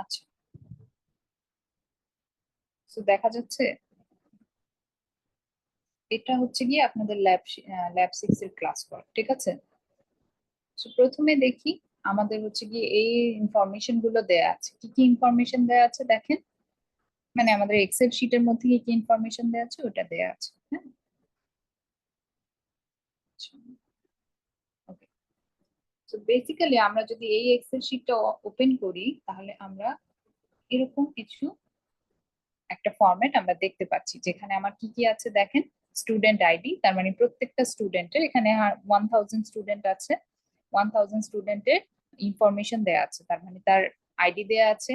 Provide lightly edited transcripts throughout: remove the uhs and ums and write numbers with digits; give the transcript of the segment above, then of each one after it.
আচ্ছা, তো দেখা যাচ্ছে এটা হচ্ছে গিয়ে আপনাদের ল্যাব 6 এর ক্লাস ওয়ার্ক, ঠিক আছে। তো প্রথমে দেখি আমাদের হচ্ছে গিয়ে এই ইনফরমেশন গুলো দেয়া আছে। কি কি ইনফরমেশন দেয়া আছে দেখেন, মানে আমাদের এক্সেল শিটের মধ্যে কি কি ইনফরমেশন দেয়া আছে ওটা দেয়া আছে, হ্যাঁ। ওকে, তো বেসিক্যালি আমরা যদি এই এক্সেল শিটটা ওপেন করি তাহলে আমরা এরকম কিছু একটা ফরম্যাট আমরা দেখতে পাচ্ছি, যেখানে আমার কি কি আছে দেখেন। স্টুডেন্ট আইডি, তার মানে প্রত্যেকটা স্টুডেন্টের, এখানে 1000 স্টুডেন্ট আছে, 1000 স্টুডেন্টের ইনফরমেশন দেয়া আছে, তার মানে তার আইডি দেয়া আছে,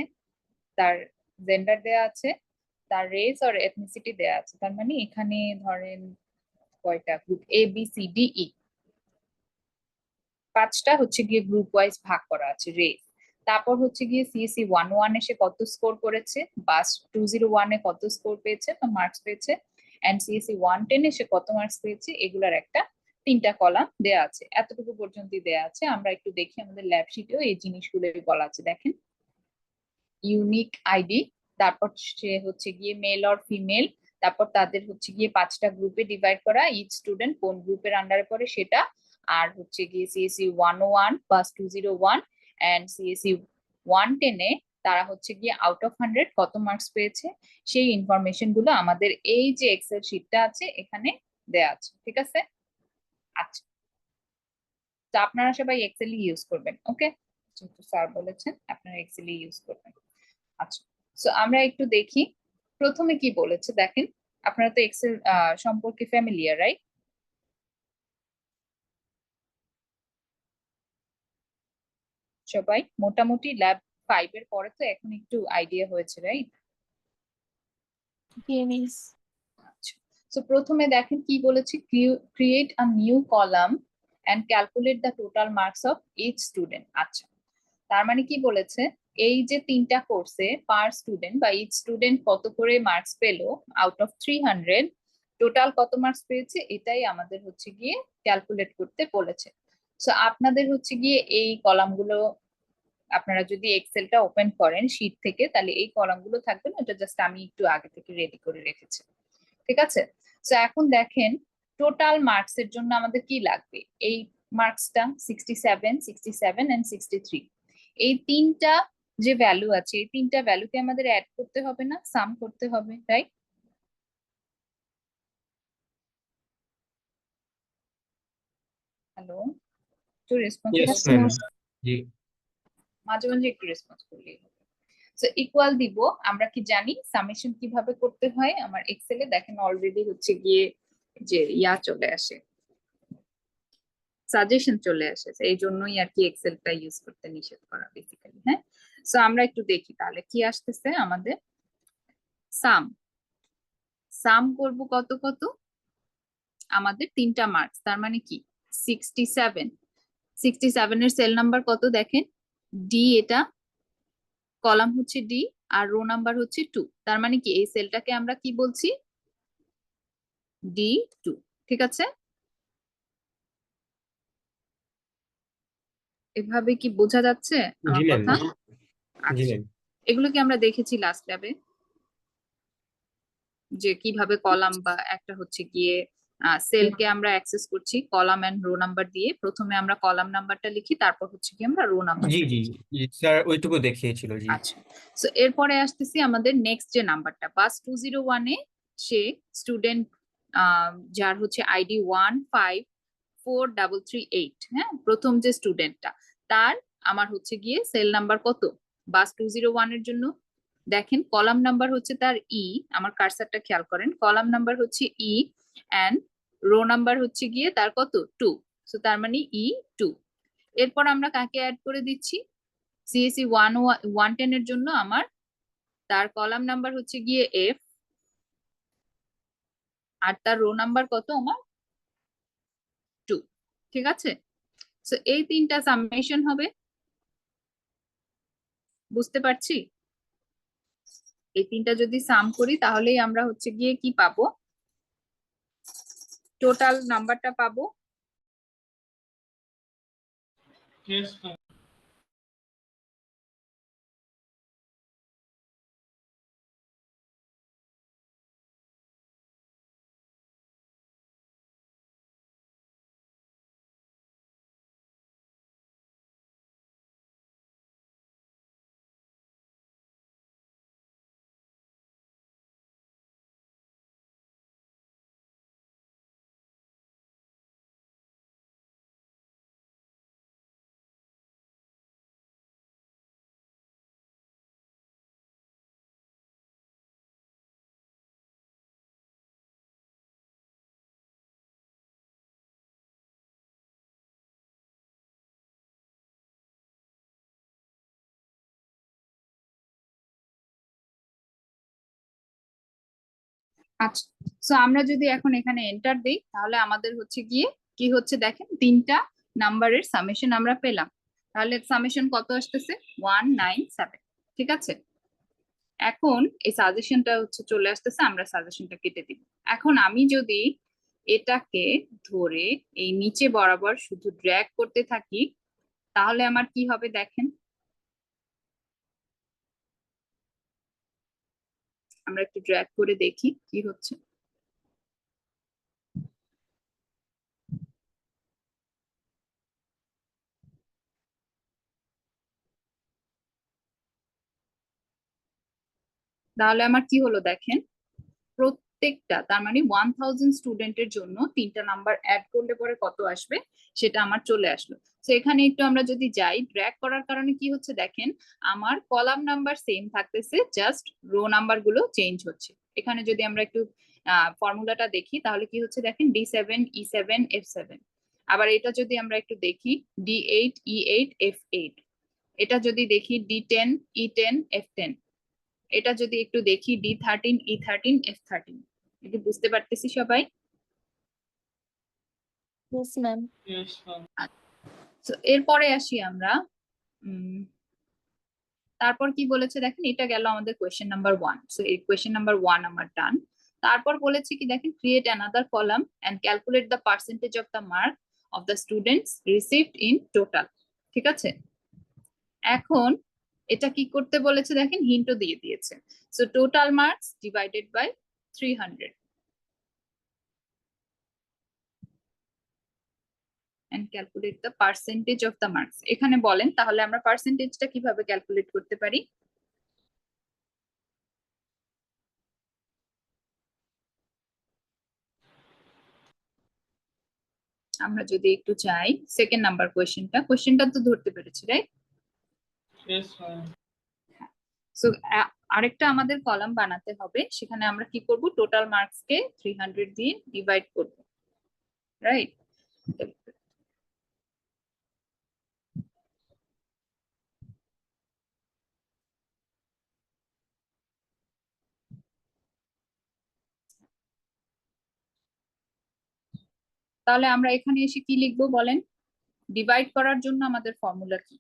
তার জেন্ডার দেয়া আছে, তার রেস আর এথনিসিটি দেয়া আছে। তার মানে এখানে ধরেন কয়টা group, A B C D E, পাঁচটা হচ্ছে গিয়ে গ্রুপ ওয়াইজ ভাগ করা আছে রেস। তারপর হচ্ছে গিয়ে সিএসসি 1-1 এ সে কত স্কোর করেছে, বা 201 এ কত স্কোর পেয়েছে বা মার্কস পেয়েছে, এন্ড সিএসসি 110 এ সে কত মার্কস পেয়েছে, এগুলার একটা 3টা কলাম দেয়া আছে। এতটুকু পর্যন্তই দেয়া আছে। আমরা একটু দেখি আমাদের ল্যাব শিটেও এই জিনিসগুলো বলা আছে, দেখেন। ইউনিক আইডি, তারপর সে হচ্ছে গিয়ে মেল অর ফিমেল, তারপর তাদের হচ্ছে গিয়ে 5টা গ্রুপে ডিভাইড করা, ইচ স্টুডেন্ট কোন গ্রুপের আন্ডারে পড়ে সেটা, আর হচ্ছে গিয়ে সিএসসি 101 প্লাস 201 এন্ড সিএসসি 110 এ তারা হচ্ছে গিয়ে আউট অফ 100 কত মার্কস পেয়েছে, সেই ইনফরমেশন গুলো আমাদের এই যে এক্সেল শিটটা আছে এখানে দেয়া আছে, ঠিক আছে। আচ্ছা, তো আপনারা সবাই এক্সেল ইউজ করবেন, ওকে। যেহেতু স্যার বলেছেন আপনারা এক্সেল ইউজ করবেন। আচ্ছা, তো আমরা একটু দেখি প্রথমে কি বলেছে দেখেন। আপনারা তো এক্সেল সম্পর্কে ফ্যামিলিয়ার, রাইট? সবাই মোটামুটি ল্যাব 5 এর পরে তো এখন একটু আইডিয়া হয়েছে, রাইট? মিস। আচ্ছা, তো প্রথমে দেখেন কি বলেছে, create a new column and calculate the total marks of each student. আচ্ছা, তার মানে কি বলেছে, এই যে 3টা কোর্সে পার স্টুডেন্ট বা ইচ স্টুডেন্ট কত করে মার্কস পেলো আউট অফ 300, টোটাল কত মার্কস পেয়েছে এটাই আমাদের হচ্ছে গিয়ে ক্যালকুলেট করতে বলেছে। সো আপনাদের হচ্ছে গিয়ে এই কলামগুলো, আপনারা যদি এক্সেলটা ওপেন করেন শীট থেকে তাহলে এই কলামগুলো থাকবে না, এটা জাস্ট আমি একটু আগে থেকে রেডি করে রেখেছি, ঠিক আছে। তো এখন দেখেন টোটাল মার্কস এর জন্য আমাদের কি লাগবে, এই মার্কসটা 67, 67 এন্ড 63, এই 3টা যে ভ্যালু আছে এই 3টা ভ্যালুকে আমাদের অ্যাড করতে হবে না, সাম করতে হবে, রাইট? হ্যালো, একটু রেসপন্স Yes, পাচ্ছি না, ma'am. জি মাঝে মাঝে একটু রেসপন্স করলেই হবে। তো ইকুয়াল দিব, আমরা কি জানি সামেশন কিভাবে করতে হয়, আমার এক্সেলে দেখেন অলরেডি হচ্ছে গিয়ে যে চলে আসে, সাজেশন চলে আসে, এই জন্যই আর কি এক্সেলটা ইউজ করতে নিষেধ করা বেসিক্যালি, হ্যাঁ। সো আমরা একটু দেখি তাহলে কি আসতেছে আমাদের। সাম, সাম করব কত কত, আমাদের 3টা মার্কস, তার মানে কি 67, 67 এর সেল নাম্বার কত দেখেন, ডি, এটা কলাম হচ্ছে ডি আর রো নাম্বার হচ্ছে 2, তার মানে কি এই সেলটাকে আমরা কি বলছি, D2, ঠিক আছে। এভাবে কি বোঝা যাচ্ছে জি আমার ম্যাম। কথা? জি আচ্ছা, ম্যাম। এগুলো কি আমরা দেখেছি লাস্ট ল্যাবে, যে কিভাবে কলাম বা একটা হচ্ছে গিয়ে সেলকে আমরা অ্যাক্সেস করছি কলাম এন্ড রো নাম্বার দিয়ে। প্রথমে আমরা কলাম নাম্বারটা লিখি, তারপর হচ্ছে কি আমরা রো জি নাম্বারটা জি লিখি। জি, স্যার ওইটুকু দেখিয়েছিল। জি আচ্ছা, তো এরপরে আসতেছি আমাদের নেক্সট যে নাম্বারটা, বাস 201 এ সে স্টুডেন্ট, যার হচ্ছে আইডি 1543338, হ্যাঁ, প্রথম যে স্টুডেন্টটা, তার আমার হচ্ছে গিয়ে সেল নাম্বার কত বাস 201 এর জন্য, দেখেন কলাম নাম্বার হচ্ছে তার ই, আমার কার্সারটা খেয়াল করেন, কলাম নাম্বার হচ্ছে ই এন্ড রো নাম্বার হচ্ছে গিয়ে তার কত 2, সো তার মানে E2। এরপর আমরা কাকে অ্যাড করে দিচ্ছি, সিএসসি 110 এর জন্য আমার তার কলাম নাম্বার হচ্ছে গিয়ে এফ, আর তার রো নাম্বার কত আমার 2, ঠিক আছে। সো এই 3টা সামেশন হবে, বুঝতে পারছি। এই 3টা যদি সাম করি তাহলেই আমরা হচ্ছে গিয়ে কি পাবো, টোটাল নাম্বারটা পাবো। Yes, ma'am. আচ্ছা, সো আমরা যদি এখন এখানে এন্টার দেই তাহলে আমাদের হচ্ছে গিয়ে কি হচ্ছে দেখেন, তিনটা নাম্বারের সামেশন আমরা পেলাম। তাহলে সামেশন কত আসতেছে? 197। ঠিক আছে, এখন এই সাজেশনটা হচ্ছে চলে আসতেছে, আমরা সাজেশনটা কেটে দিব। এখন আমি যদি এটাকে ধরে এই নিচে বরাবর শুধু ড্র্যাগ করতে থাকি তাহলে আমার কি হবে দেখেন, আমরা একটু ড্র্যাগ করে দেখি কি হচ্ছে। তাহলে আমার কি হলো দেখেন, প্রত্যেকটা তার মানে 1000 স্টুডেন্টের জন্য তিনটা নাম্বার অ্যাড করলে পরে কত আসবে সেটা আমার চলে আসলো। তো এখানে একটু আমরা যদি যাই, ড্র্যাগ করার কারণে কি হচ্ছে দেখেন, আমার কলাম নাম্বার সেম থাকতেছে, জাস্ট রো নাম্বার গুলো চেঞ্জ হচ্ছে। এখানে যদি আমরা একটু ফর্মুলাটা দেখি তাহলে কি হচ্ছে দেখেন, D7 E7 F7। আবার এটা যদি আমরা একটু দেখি, D8 E8 F8। এটা যদি দেখি D10 E10 F10। এটা যদি একটু দেখি D13 E13 F13। এটা বুঝতে পারতেছি সবাই? Yes, ma'am. তো এরপরে আসি আমরা, তারপর কি বলেছে দেখেন, এটা গেল আমাদের কোয়েশ্চেন নাম্বার 1। সো এই কোয়েশ্চেন নাম্বার 1 আমার ডান। তারপর বলেছে কি দেখেন, create another column and calculate the percentage of the mark of the students received in total. ঠিক আছে, এখন এটা কি করতে বলেছে দেখেন, হিন্টও দিয়ে দিয়েছে। So total marks divided by 300 and calculate the percentage of the marks। এখানে বলেন তাহলে আমরা পার্সেন্টেজটা কিভাবে ক্যালকুলেট করতে পারি? আমরা যদি একটু চাই সেকেন্ড নাম্বার কোয়েশ্চেনটা তো ধরতে পেরেছি, রাইট? Yes, ma'am. সো আরেকটা আমাদের কলাম বানাতে হবে, সেখানে আমরা কি করব, টোটাল মার্কস কে 300 দিয়ে ডিভাইড করব, রাইট? তাহলে আমরা এখানে এসে কি লিখবো বলেন, ডিভাইড করার জন্য আমাদের ফর্মুলা কি?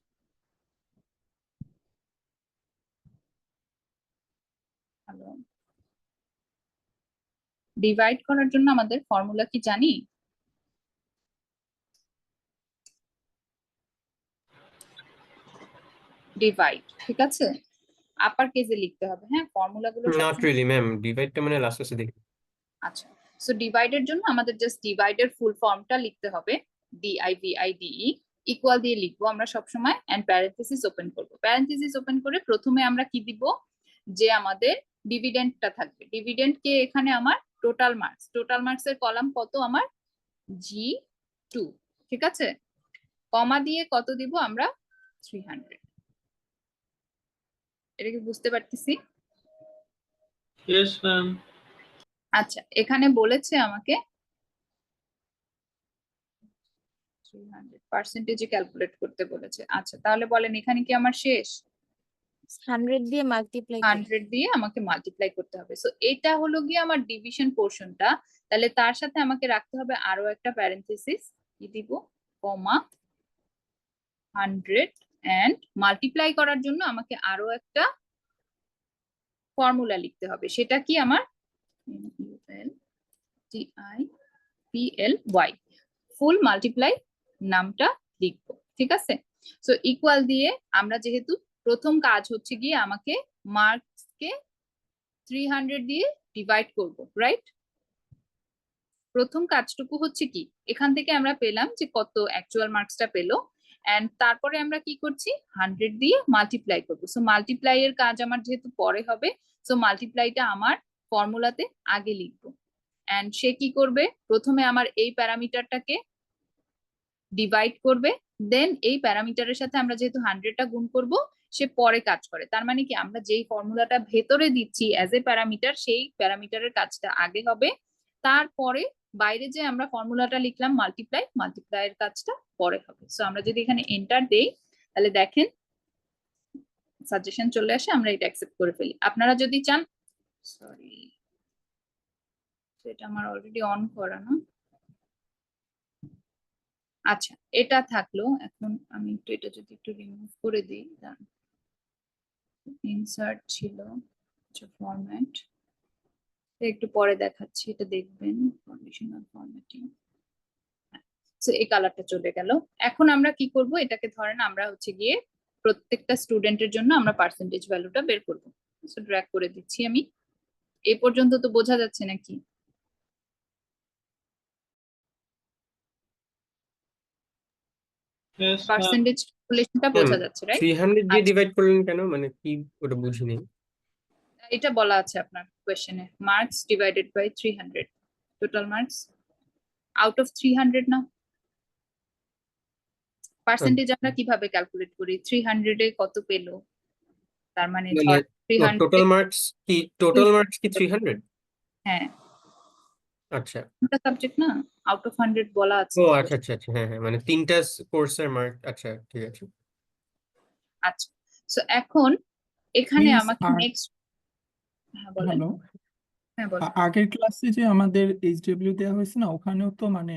হ্যালো, ডিভাইড করার জন্য আমাদের ফর্মুলা কি জানি? ডিভাইড, ঠিক আছে, আপার কেসে লিখতে হবে। হ্যাঁ, ফর্মুলা গুলো নট সবসময়। রিয়েলি ম্যাম, ডিভাইডটা মানে লাস্ট আসে দেখি। আচ্ছা, সো ডিভাইডের জন্য আমাদের জাস্ট ডিভাইডের ফুল ফর্মটা লিখতে হবে, DIVIDE ইকুয়াল দিয়ে লিখবো আমরা সবসময়, এন্ড প্যারেনথেসিস ওপেন করব। প্যারেনথেসিস ওপেন করে প্রথমে আমরা কি দিব, যে আমাদের ডিভিডেন্ডটা থাকবে। ডিভিডেন্ড কে এখানে আমার টোটাল মার্কস এর কলাম কত আমার, G2। ঠিক আছে, কমা দিয়ে কত দিব আমরা, 300। এটা কি বুঝতে পারতেছি? Yes, ma'am. আচ্ছা, এখানে বলেছে আমাকে 300 ক্যালকুলেট করতে বলেছে। আচ্ছা, তাহলে বলেন এখানে কি আমার শেষ? 100 দিয়ে মাল্টিপ্লাই 100 দিয়ে আমাকে মাল্টিপ্লাই করতে হবে। সো এটা হলো গিয়ে আমার ডিভিশন পোর্শনটা। তাহলে তার সাথে আমাকে রাখতে হবে আরো একটা প্যারেনথেসিস, কি দিব, কমা 100, এন্ড মাল্টিপ্লাই করার জন্য আমাকে আরো একটা ফর্মুলা লিখতে হবে। সেটা কি আমার, TIPLY, ফুল মাল্টিপ্লাই নামটা লিখবো। ঠিক আছে, সো ইকুয়াল দিয়ে আমরা যেহেতু প্রথম কাজ হচ্ছে গিয়ে আমাকে মার্কস কে 300 দিয়ে ডিভাইড করব, রাইট? প্রথম কাজটুকু হচ্ছে কি, এখান থেকে আমরা পেলাম যে কত অ্যাকচুয়াল মার্কসটা পেলো, এন্ড তারপরে আমরা কি করছি, 100 দিয়ে মাল্টিপ্লাই করবো। সো মাল্টিপ্লাই এর কাজ আমার যেহেতু পরে হবে, সো মাল্টিপ্লাইটা আমার ফর্মুলাতে আগে লিখবো। এন্ড সে কি করবে, প্রথমে আমার এই প্যারামিটারটাকে ডিভাইড করবে, দেন এই প্যারামিটারের সাথে আমরা যেহেতু 100টা গুণ করব, সে পরে কাজ করে। তার মানে কি, আমরা যেই ফর্মুলাটা ভেতরে দিচ্ছি অ্যাজ এ প্যারামিটার, সেই প্যারামিটারের কাজটা আগে হবে, তারপরে বাইরে যে আমরা ফর্মুলাটা লিখলাম মাল্টিপ্লাই এর কাজটা পরে হবে। সো আমরা যদি এখানে এন্টার দেই তাহলে দেখেন সাজেশন চলে আসে, আমরা এটা অ্যাকসেপ্ট করে ফেলি। আপনারা যদি চান, সরি, এটা আমার অলরেডি অন করা না। আচ্ছা, এটা থাকলো। এখন আমি একটু এটা যদি একটু রিমুভ করে দিই, ইনসার্ট ছিল, ফরম্যাট একটু পরে দেখাচ্ছি, এটা দেখবেন কন্ডিশনাল ফরম্যাটিং। সো এই কালারটা চলে গেল। এখন আমরা কি করব, এটাকে ধরেন আমরা হচ্ছে গিয়ে প্রত্যেকটা স্টুডেন্টের জন্য আমরা পার্সেন্টেজ ভ্যালুটা বের করব। সো ড্র্যাগ করে দিচ্ছি আমি। এই পর্যন্ত তো বোঝা যাচ্ছে নাকি? Yes, ma'am. পার্সেন্টেজ ক্যালকুলেশনটা ম্যাম বোঝা যাচ্ছে, রাইট? 300 দিয়ে ডিভাইড করলেন কেন, মানে কি ওটা বুঝিনি। এটা বলা আছে আপনার কোয়েশ্চেনে, marks divided by 300, total marks out of 300 না? পার্সেন্টেজ আমরা কিভাবে ক্যালকুলেট করি? 300 এ কত পেলো, তার মানে মানে ধর 300 টোটাল মার্কস কি, টোটাল মার্কস কি 300? হ্যাঁ, আচ্ছা, এটা সাবজেক্ট না, আউট অফ 100 বলা আছে। ও আচ্ছা আচ্ছা আচ্ছা, হ্যাঁ হ্যাঁ, মানে তিনটা কোর্সের মার্ক, আচ্ছা ঠিক আছে। আচ্ছা, সো এখন এখানে মিস আমাকে নেক্সট, হ্যাঁ বলেন। হ্যালো, হ্যাঁ বলেন। আগের ক্লাসে যে আমাদের এইচডব্লিউ দেওয়া হয়েছে না, ওখানেও তো মানে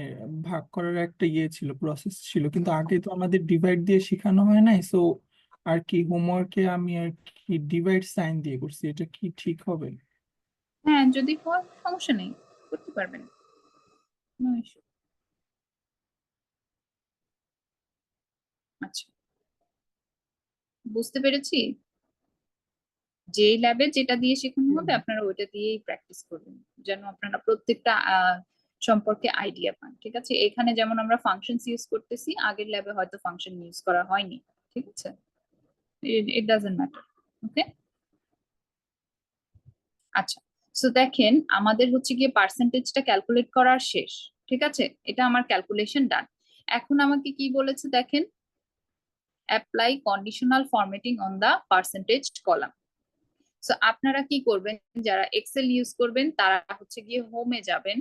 ভাগ করার একটা ইয়ে ছিল, প্রসেস ছিল, কিন্তু আগে তো আমাদের ডিভাইড দিয়ে শেখানো হয় নাই। সো আর কি হোমওয়ার্কে আমি আর কি ডিভাইড সাইন দিয়ে করছি, এটা কি ঠিক হবে? হ্যাঁ, যদি হয় সমস্যা নেই, করতে পারবেন, নো ইস্যু। আচ্ছা, বুঝতে পেরেছি। যে ল্যাবে যেটা দিয়ে শেখানো হবে আপনারা ওইটা দিয়েই প্র্যাকটিস করবেন, যেন আপনারা প্রত্যেকটা সম্পর্কে আইডিয়া পান। ঠিক আছে, এখানে যেমন আমরা ফাংশনস ইউজ করতেছি, আগের ল্যাবে হয়তো ফাংশন ইউজ করা হয়নি। ঠিক আছে, ইট ডাজন্ট ম্যাটার। ওকে, আচ্ছা। সো দেখেন আমাদের হচ্ছে গিয়ে পার্সেন্টেজটা ক্যালকুলেট করা শেষ। ঠিক আছে, এটা আমার ক্যালকুলেশন ডান। এখন আমাকে কি বলেছে দেখেন, apply conditional formatting on the percentage column. So আপনারা কি করবেন, যারা এক্সেল ইউজ করবেন তারা হচ্ছে গিয়ে হোমে যাবেন,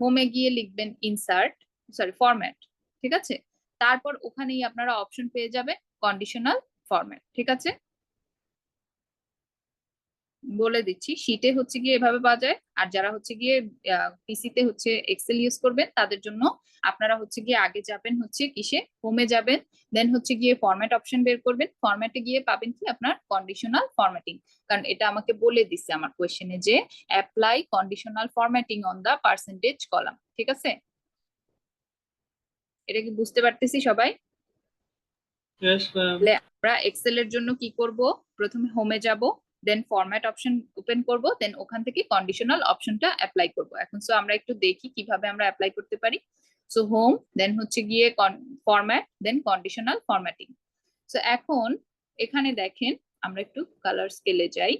হোমে গিয়ে লিখবেন ইনসার্ট, সরি ফরম্যাট। ঠিক আছে, তারপর ওখানেই আপনারা অপশন পেয়ে যাবেন কন্ডিশনাল ফরম্যাট। ঠিক আছে, বলে দিচ্ছি, শীটে হচ্ছে গিয়ে এভাবে পাওয়া যায়, আর যারা হচ্ছে গিয়ে পিসিতে হচ্ছে এক্সেল ইউজ করবেন তাদের জন্য আপনারা হচ্ছে গিয়ে আগে যাবেন হচ্ছে কিসে, হোমে যাবেন, দেন হচ্ছে গিয়ে ফরম্যাট অপশন বের করবেন, ফরম্যাটে গিয়ে পাবেন কি আপনার কন্ডিশনাল ফরম্যাটিং। কারণ এটা আমাকে বলে দিচ্ছে আমার কোয়েশ্চেনে যে apply conditional formatting on the percentage column. ঠিক আছে, এটা কি বুঝতে পারতেছি সবাই? Yes, ma'am. তাহলে আমরা এক্সেল এর জন্য কি করব, প্রথমে হোমে যাব, দেন ফরম্যাট অপশন ওপেন করব, দেন ওখান থেকে কন্ডিশনাল অপশনটা অ্যাপ্লাই করব। এখন সো আমরা একটু দেখি কিভাবে আমরা অ্যাপ্লাই করতে পারি। সো হোম, দেন হচ্ছে গিয়ে ফরম্যাট, দেন কন্ডিশনাল ফরম্যাটিং। সো এখন এখানে দেখেন আমরা একটু কালার স্কেলে যাই।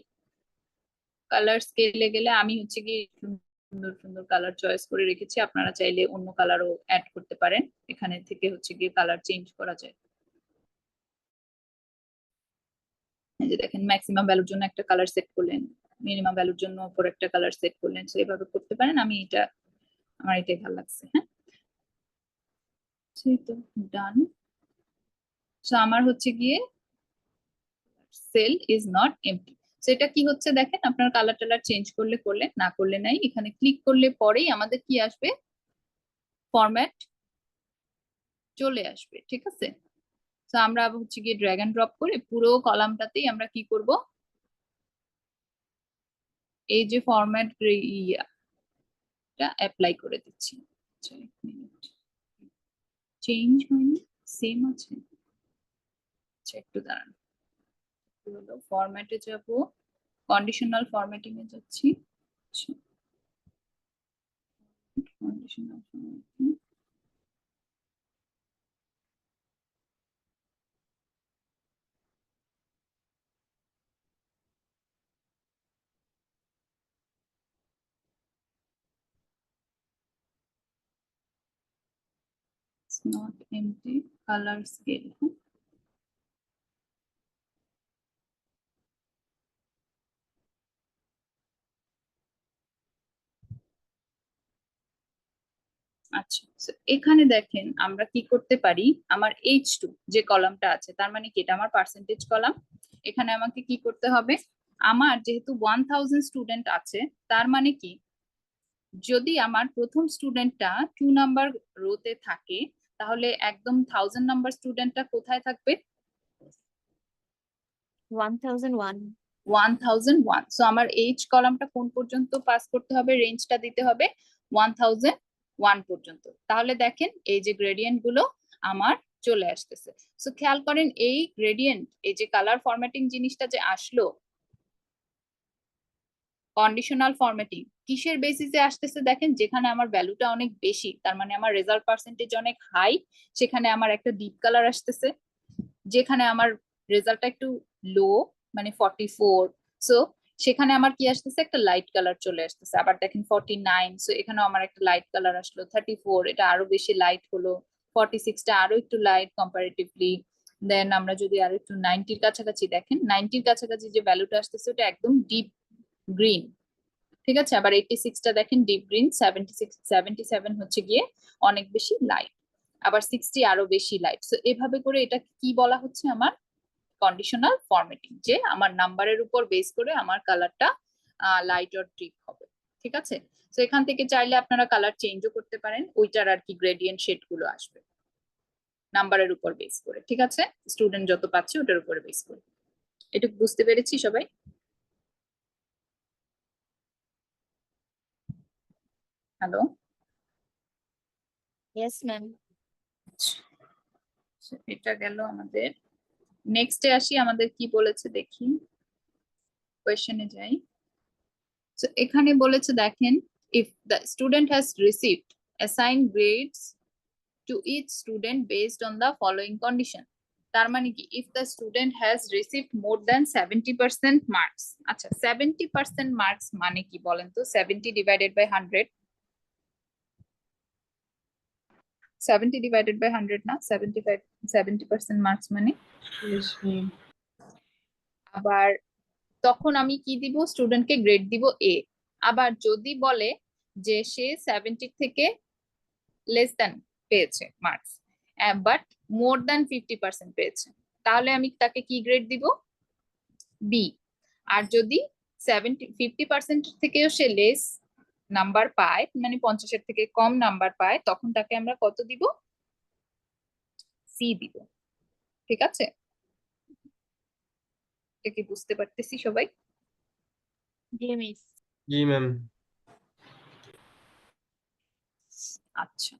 কালার স্কেলে গেলে আমি হচ্ছে গিয়ে সুন্দর সুন্দর কালার চয়েস করে রেখেছি, আপনারা চাইলে অন্য কালারও অ্যাড করতে পারেন, এখানে থেকে হচ্ছে গিয়ে কালার চেঞ্জ করা যায়। এই যে দেখেন, ম্যাক্সিমাম ভ্যালুর জন্য একটা কালার সেট করলেন, মিনিমাম ভ্যালুর জন্য অপর একটা কালার সেট করলেন, সো এইভাবে করতে পারেন। আমি এটা, আমার এটাই ভালো লাগছে। হ্যাঁ, সেই তো ডান। সো আমার হচ্ছে গিয়ে সেল ইজ নট এমপ্টি। সেটা কি হচ্ছে দেখেন, আপনার কালার টালার চেঞ্জ করলে করলেন, না করলে নাই, এখানে ক্লিক করলে পরেই আমাদের কি আসবে, ফরম্যাট চলে আসবে। ঠিক আছে, তো আমরা হচ্ছে গিয়ে ড্র্যাগ এন্ড ড্রপ করে পুরো কলামটাতেই আমরা কি করব, এই যে ফরম্যাট অ্যাপ্লাই করে দিচ্ছি। আচ্ছা, এক মিনিট, চেঞ্জ হয়নি, সেম আছে। আচ্ছা একটু দাঁড়ান, হলো ফরম্যাটে যাব, কন্ডিশনাল ফরম্যাটিং এ যাচ্ছি। Conditional formatting, it's not empty, color scale। আচ্ছা, so এখানে দেখেন আমরা কি করতে পারি, আমার H2 যে কলামটা আছে, তার মানে কি এটা আমার পার্সেন্টেজ কলাম। এখানে আমাকে কি করতে হবে, আমার যেহেতু 1000 স্টুডেন্ট আছে, তার মানে কি যদি আমার প্রথম স্টুডেন্টটা 2 নাম্বার রোতে থাকে তাহলে একদম 1000 নাম্বার স্টুডেন্টটা কোথায় থাকবে? 1001. 1001। সো আমার এইচ কলামটা কোন পর্যন্ত পাস করতে হবে, রেঞ্জটা দিতে হবে 1001 পর্যন্ত। তাহলে দেখেন এই যে গ্রেডিয়েন্ট গুলো আমার চলে আসতেছে। সো খেয়াল করেন এই গ্রেডিয়েন্ট, এই যে কালার ফরম্যাটিং জিনিসটা যে আসলো, কন্ডিশনাল ফরম্যাটিং কিসের বেসিসে আসতেছে দেখেন, যেখানে আমার ভ্যালুটা অনেক বেশি তার মানে আমার রেজাল্ট পার্সেন্টেজ অনেক হাই, সেখানে আমার একটা ডিপ কালার আসতেছে। যেখানে আমার রেজাল্টটা একটু লো মানে 44, সো সেখানে আমার কি আসতেছে, একটা লাইট কালার চলে আসতেছে। আবার দেখেন 49, সো এখানেও আমার একটা লাইট কালার আসলো। 34 এটা আরো বেশি লাইট হলো। 46টা আরো একটু লাইট কম্পারেটিভলি। দেন আমরা যদি আরো একটু 90 এর কাছাকাছি দেখেন, 90 এর কাছাকাছি যে ভ্যালুটা আসতেছে ওটা একদম ডিপ গ্রিন, ঠিক আছে। আবার 86টা দেখেন ডিপ গ্রিন, 76 77 হচ্ছে গিয়ে অনেক বেশি লাইট, আবার 60 আরো বেশি লাইট। সো এভাবে করে এটা কি বলা হচ্ছে, আমার কন্ডিশনাল ফরম্যাটিং, যে আমার নাম্বারের উপর বেস করে আমার কালারটা লাইট অর ডিপ হবে, ঠিক আছে। তো এখান থেকে চাইলে আপনারা কালার চেঞ্জও করতে পারেন, ওইটার আর কি গ্রেডিয়েন্ট শেড গুলো আসবে নাম্বারের উপর বেস করে, ঠিক আছে। স্টুডেন্ট যত পাচ্ছে ওটার উপর বেস করে। এটুকু বুঝতে পেরেছি সবাই? Hello, Yes, ma'am. এটা গেল আমাদের। নেক্সটে আসি, আমাদের কি বলেছে দেখি, কোয়েশ্চেনে যাই। So এখানে বলেছে দেখেন, if the student has received assigned grades to each student based on the following condition, তার মানে কি, if the student has received more than 70% marks। আচ্ছা 70% marks মানে কি বলেন তো, 70 divided by 100, 70 divided by 100 না, 70% marks মানে। Yes, ma'am. আবার তখন আমি কি দিব, স্টুডেন্টকে গ্রেড দিব এ। আবার যদি বলে যে সে 70 থেকে লেস দেন পেয়েছে মার্কস, বাট মোর দেন 50% পেয়েছে, তাহলে আমি তাকে কি গ্রেড দিব, বি। আর যদি 50% থেকেও সে লেস নাম্বার পায়, মানে 50-এর থেকে কম নাম্বার পায়, তখন তাকে আমরা কত দিব, সি দিব, ঠিক আছে। এটা কি বুঝতে পারতেছি সবাই? জি, মিস। জি ম্যাম। আচ্ছা,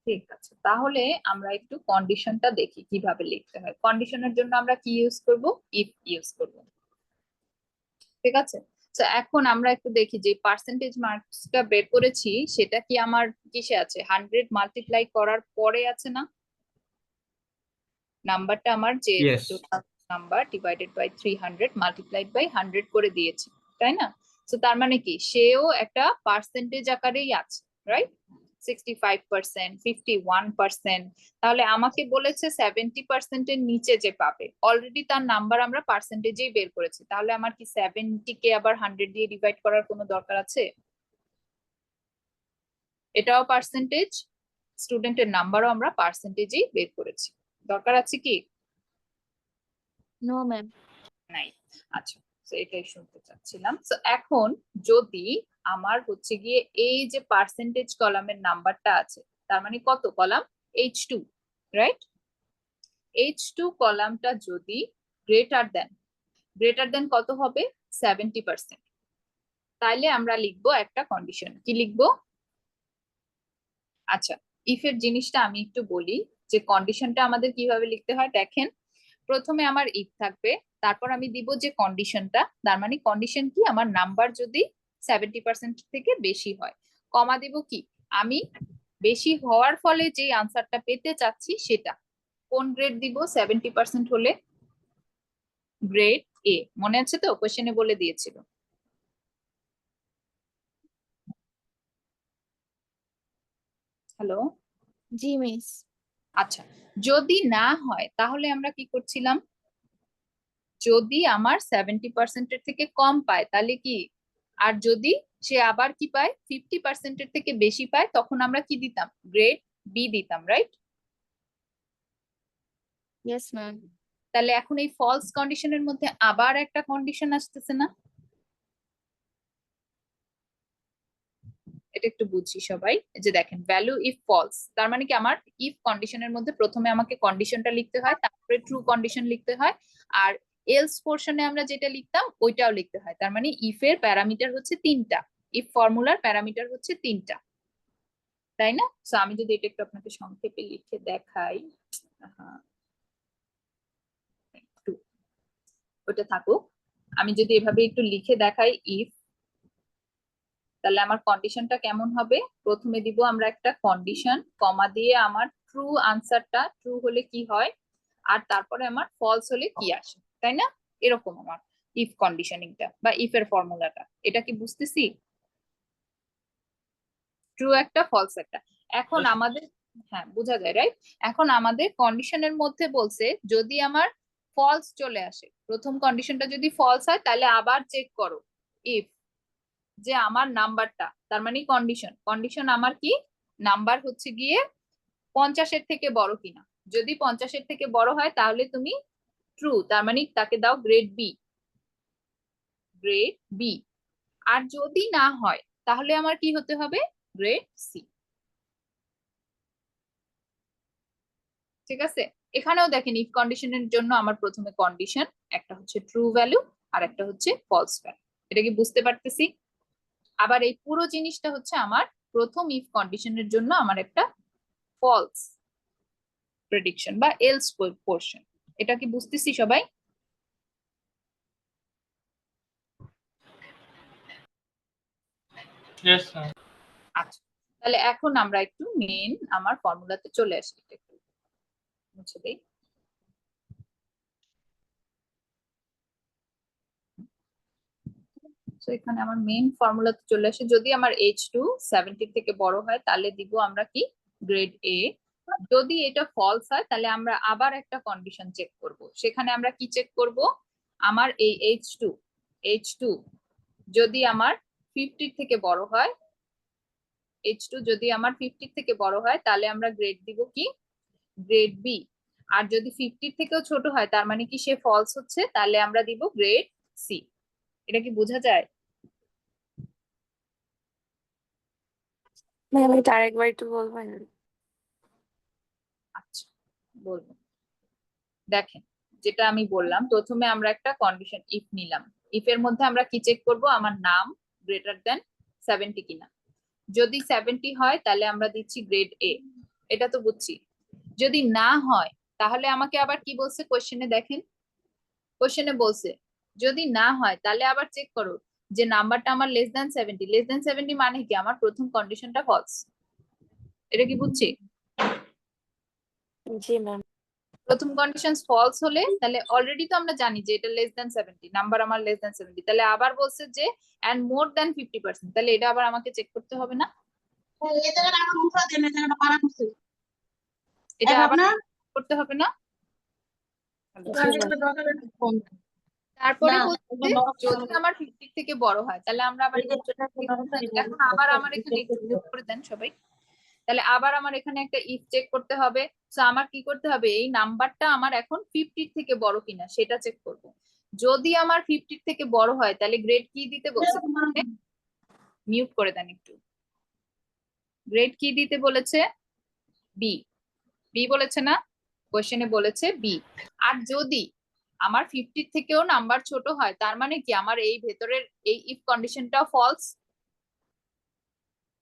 ঠিক আছে। তাহলে আমরা একটু কন্ডিশনটা দেখি কিভাবে লিখতে হয়। কন্ডিশনের জন্য আমরা কি ইউজ করব, ইফ ইউজ করব, ঠিক আছে। তো এখন আমরা একটু দেখি যে পার্সেন্টেজ মার্কসটা বের করেছি সেটা কি আমার কিসে আছে, 100 মাল্টিপ্লাই করার পরে আছে না, নাম্বারটা আমার যে Yes. Total number divided by 300 multiplied by 100 করে দিয়েছি, তাই না। তো তার মানে কি, সেও একটা পার্সেন্টেজ আকারেই আছে, রাইট। 65%, 51%। তাহলে আমাকে বলেছে 70% এর নিচে যে পাবে, অলরেডি তার নাম্বার আমরা পার্সেন্টেজেই বের করেছি, তাহলে আমার কি 70 কে আবার 100 দিয়ে ডিভাইড করার কোনো দরকার আছে? এটাও পার্সেন্টেজ, স্টুডেন্টের নাম্বারও আমরা পার্সেন্টেজেই বের করেছি, দরকার আছে কি? No, ma'am. নাই। আচ্ছা, তো এটাই শুনতে চাচ্ছিলাম। তো এখন যদি আমার হচ্ছে গিয়ে এই যে পার্সেন্টেজ কলামের নাম্বারটা আছে, তার মানে কত কলাম, H2, রাইট। H2 কলামটা যদি গ্রেটার দেন কত হবে, 70%, তাইলে আমরা লিখবো একটা কন্ডিশন। কি লিখবো? আচ্ছা, ইফ এর জিনিসটা আমি একটু বলি, যে কন্ডিশনটা আমাদের কিভাবে লিখতে হয় দেখেন। প্রথমে আমার ইফ থাকবে, তারপর আমি দিব যে কন্ডিশনটা, তার মানে কন্ডিশন কি, আমার নাম্বার যদি 70% থেকে বেশি হয়, কমা দিব কি, আমি বেশি হওয়ার ফলে যে আনসারটা পেতে চাচ্ছি সেটা, কোন গ্রেড দিব, 70% হলে গ্রেড এ। মনে আছে তো, কোশ্চেনে বলে দিয়েছিল। হ্যালো, জি, মিস। আচ্ছা, যদি না হয় তাহলে আমরা কি করছিলাম, যদি আমার 70% এর থেকে কম পায় তাহলে কি, আর যদি সে আবার কি পায় 50% থেকে বেশি পায়, তখন আমরা কি দিতাম, গ্রেড বি দিতাম, রাইট? Yes, ma'am. তাহলে এখন এই ফলস কন্ডিশনের মধ্যে আবার একটা কন্ডিশন আসতেছে না? এটা একটু বুঝি সবাই। এই যে দেখেন ভ্যালু ইফ ফলস, তার মানে কি আমার ইফ কন্ডিশনের মধ্যে প্রথমে আমাকে কন্ডিশনটা লিখতে হয়, তারপরে ট্রু কন্ডিশন লিখতে হয়, আর এলস পোর্শনে আমরা যেটা লিখতাম ওইটাও লিখতে হয়। তার মানে ইফ এর প্যারামিটার হচ্ছে তিনটা, ইফ ফর্মুলার প্যারামিটার হচ্ছে তিনটা, তাই না? সো আমি যদি এটা একটু আপনাকে সংক্ষেপে লিখে দেখাই, একটু ওটা থাকুক, আমি যদি এভাবে একটু লিখে দেখাই ইফ, তাহলে আমার কন্ডিশনটা কেমন হবে, প্রথমে দিব আমরা একটা কন্ডিশন, কমা দিয়ে আমার ট্রু আনসারটা, ট্রু হলে কি হয়, আর তারপরে আমার ফলস হলে কি আসে, তাই না? এরকম আমার ইফ কন্ডিশনিংটা বা ইফ এর ফর্মুলাটা, এটা কি বুঝতেছি? ট্রু একটা ফলস একটা। এখন Yes. আমাদের, হ্যাঁ বোঝা যায় রাইট? এখন আমাদের কন্ডিশনের মধ্যে বলছে যদি আমার ফলস চলে আসে, প্রথম কন্ডিশনটা যদি ফলস হয় তাহলে আবার চেক করো ইফ, যে আমার নাম্বারটা, তার মানে কন্ডিশন, কন্ডিশন আমার কি, নাম্বার হচ্ছে গিয়ে 50-এর থেকে বড় কিনা, যদি 50-এর থেকে বড় হয় তাহলে তুমি ট্রু, তার মানে তাকে দাও গ্রেড বি, গ্রেড বি। আর যদি না হয় তাহলে আমার কি হতে হবে, গ্রেড সি। ঠিক আছে? এখানেও দেখেন ইফ কন্ডিশনের জন্য আমার প্রথমে কন্ডিশন, একটা হচ্ছে ট্রু ভ্যালু আর একটা হচ্ছে ফলস ভ্যালু, এটা কি বুঝতে পারতেছি? আবার এই পুরো জিনিসটা হচ্ছে আমার প্রথম ইফ কন্ডিশনের জন্য আমার একটা ফলস প্রেডিকশন বা এলস পোর্শন, এটা কি বুঝতেছি সবাই? Yes, ma'am. আচ্ছা, তাহলে এখন আমরা একটু মেন আমার ফর্মুলাতে চলে আসি, এটা একটু মুছে দেই। তো এখানে আমার মেইন ফর্মুলাতে চলে আসে, যদি আমার H2 70 থেকে বড় হয় তাহলে দিব আমরা কি, গ্রেড এ। যদি এটা ফলস হয় তাহলে আমরা আবার একটা কন্ডিশন চেক করব, সেখানে আমরা কি চেক করব, আমার এই H2 যদি আমার 50 থেকে বড় হয়, H2 যদি আমার 50 থেকে বড় হয় তাহলে আমরা গ্রেড দিব কি, গ্রেড বি। আর যদি 50 থেকেও ছোট হয় তার মানে কি সে ফলস হচ্ছে, তাহলে আমরা দিব গ্রেড সি। এটা কি বোঝা যায়? ম্যাম এটা আরেকবার একটু বলবেন? আচ্ছা বলবো, দেখেন যেটা আমি বললাম, প্রথমে আমরা একটা কন্ডিশন ইফ নিলাম, ইফ এর মধ্যে আমরা কি চেক করব, আমার নাম গ্রেটার দেন 70 কিনা, যদি 70 হয় তাহলে আমরা দিচ্ছি গ্রেড এ, এটা তো বুঝছি। যদি না হয় তাহলে আমাকে আবার কি বলছে কোশ্চেনে, দেখেন কোশ্চেনে বলছে যদি না হয় তাহলে আবার চেক করো যে নাম্বারটা আমার লেস দ্যান 70, লেস দ্যান 70 মানে কি, আমার প্রথম কন্ডিশনটা ফলস, এটা কি বুঝছি? জি ম্যাম। প্রথম কন্ডিশন ফলস হলে তাহলে অলরেডি তো আমরা জানি যে এটা লেস দ্যান 70, নাম্বার আমার লেস দ্যান 70, তাহলে আবার বলছে যে এন্ড মোর দ্যান 50%, তাহলে এটা আবার আমাকে চেক করতে হবে না, এটা আবার করতে হবে না? তারপরে হচ্ছে যদি আমার 50 থেকে বড় হয় তাহলে আমরা আবার এখন আবার আমার এখানে একটু যোগ করে দেন সবাই, তাহলে আবার আমার এখানে একটা ইফ চেক করতে হবে। সো আমার কি করতে হবে, এই নাম্বারটা আমার এখন 50 থেকে বড় কিনা সেটা চেক করব, যদি আমার 50 থেকে বড় হয় তাহলে গ্রেড কি দিতে বলছে, মিউট করে দেন একটু, গ্রেড কি দিতে বলেছে, বি, বি বলেছে না, কোশ্চেনে বলেছে বি। আর যদি আমার 50 থেকেও নাম্বার ছোট হয় তার মানে কি আমার এই ভেতরের এই ইফ কন্ডিশনটা ফলস,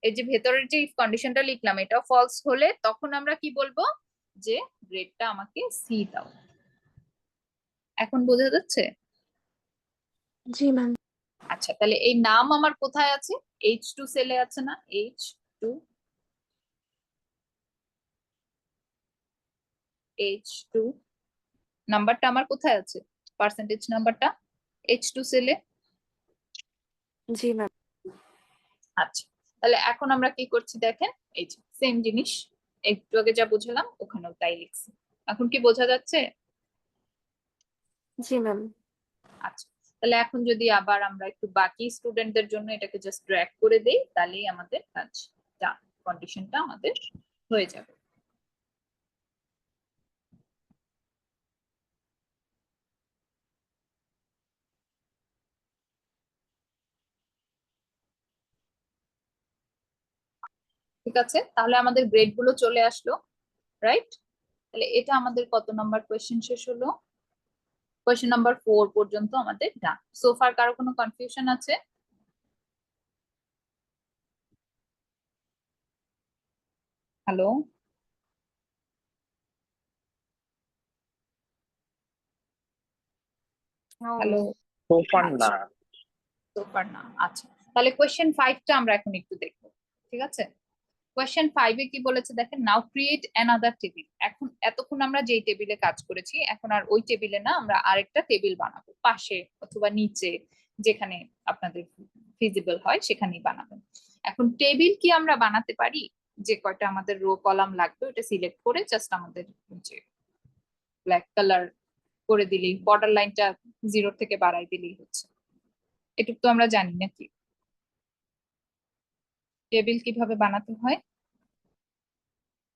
এই যে ভেতরের যে ইফ কন্ডিশনটা লিখলাম এটা ফলস হলে তখন আমরা কি বলবো, যে গ্রেডটা আমাকে সি দাও। এখন বোঝা যাচ্ছে? জি ম্যাম। আচ্ছা, তাহলে এই নাম আমার কোথায় আছে, H2 সেলে আছে না, H2 নাম্বারটা আমার কোথায় আছে, পার্সেন্টেজ নাম্বারটা H2 সেলে। জি ম্যাম। আচ্ছা, তাহলে এখন আমরা কি করছি দেখেন, এই যে সেম জিনিস একটু আগে যা বুঝলাম ওখানেও তাই লিখছি, এখন কি বোঝা যাচ্ছে? জি ম্যাম। আচ্ছা, তাহলে এখন যদি আবার আমরা একটু বাকি স্টুডেন্টদের জন্য এটাকে জাস্ট ড্র্যাগ করে দেই, তাহলেই আমাদের কাজ ডান, কন্ডিশনটা আমাদের হয়ে যাবে। ঠিক আছে, তাহলে আমাদের গ্রেড গুলো চলে আসলো, রাইট? তাহলে এটা আমাদের কত নাম্বার কোয়েশ্চেন শেষ হলো? কোয়েশ্চেন নাম্বার 4 পর্যন্ত আমাদের ডান। সোফার কারো কোনো কনফিউশন আছে? হ্যালো, No, হ্যালো, সোফার না। সোফার না, আচ্ছা। তাহলে কোয়েশ্চেন 5টা আমরা এখন একটু দেখবো, ঠিক আছে? কোয়েশ্চেন 5-এ কি বলেছে দেখেন, নাও ক্রিয়েট অ্যানাদার টেবিল। এখন এতক্ষণ আমরা যেই টেবিলে কাজ করেছি, এখন আর ওই টেবিলে না, আমরা আরেকটা টেবিল বানাবো, পাশে অথবা নিচে, যেখানে আপনাদের ফিজিবল হয় সেখানেই বানাবেন। এখন টেবিল কি আমরা বানাতে পারি? যে কয়টা আমাদের রো কলাম লাগবে ওটা সিলেক্ট করে জাস্ট আমাদের যে ব্ল্যাক কালার করে দিলেই, বর্ডার লাইনটা 0 থেকে বাড়াই দিলেই হচ্ছে। এটুকু তো আমরা জানি নাকি টেবিল কিভাবে বানাতে হয়?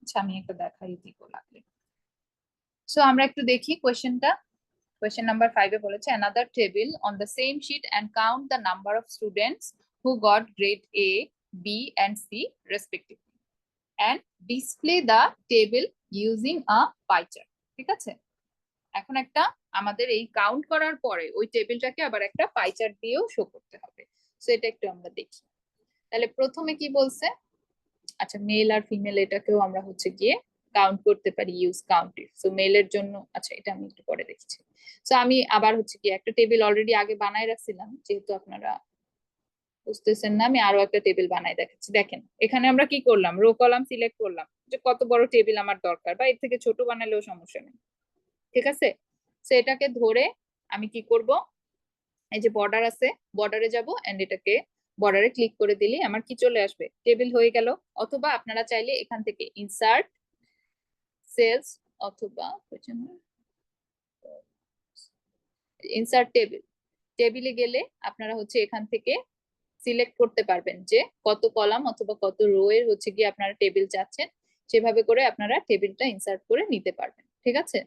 আচ্ছা, আমি একটা দেখাই দিব লাগলে। সো আমরা একটু দেখি কোয়েশ্চেনটা। কোয়েশ্চেন নাম্বার 5-এ বলেছে another table on the same sheet and count the number of students who got grade A, B and C respectively and display the table using a pie chart। ঠিক আছে, এখন একটা আমাদের এই কাউন্ট করার পরে ওই টেবিলটাকে আবার একটা পাই চার্ট দিয়েও শো করতে হবে। সো এটা একটু আমরা দেখি। তাহলে প্রথমে কি বলছে, আচ্ছা মেল আর ফিমেল এটাকেও আমরা হচ্ছে গিয়ে কাউন্ট করতে পারি, ইউজ কাউন্ট ইফ। সো মেলের জন্য, আচ্ছা এটা আমি একটু পরে দেখছি। সো আমি আবার হচ্ছে কি একটা টেবিল অলরেডি আগে বানাই রাখছিলাম, যেহেতু আপনারা বুঝতেছেন না, আমি আরো একটা টেবিল বানাই দেখাচ্ছি। দেখেন এখানে আমরা কি করলাম, রো কলাম সিলেক্ট করলাম যে কত বড় টেবিল আমার দরকার, বা এর থেকে ছোট বানালেও সমস্যা নেই, ঠিক আছে? সো এটাকে ধরে আমি কি করব, এই যে বর্ডার আছে, বর্ডারে যাব এন্ড এটাকে বর্ডারে ক্লিক করে দিলে আমার কি চলে আসবে, টেবিল হয়ে গেল। অথবা আপনারা চাইলে এখান থেকে ইনসার্ট সেলস অথবা ইনসার্ট টেবিল, টেবিলে গেলে আপনারা হচ্ছে এখান থেকে সিলেক্ট করতে পারবেন যে কত কলাম অথবা কত রো এর হচ্ছে গিয়ে আপনারা টেবিল চাচ্ছেন, সেভাবে করে আপনারা টেবিলটা ইনসার্ট করে নিতে পারবেন, ঠিক আছে?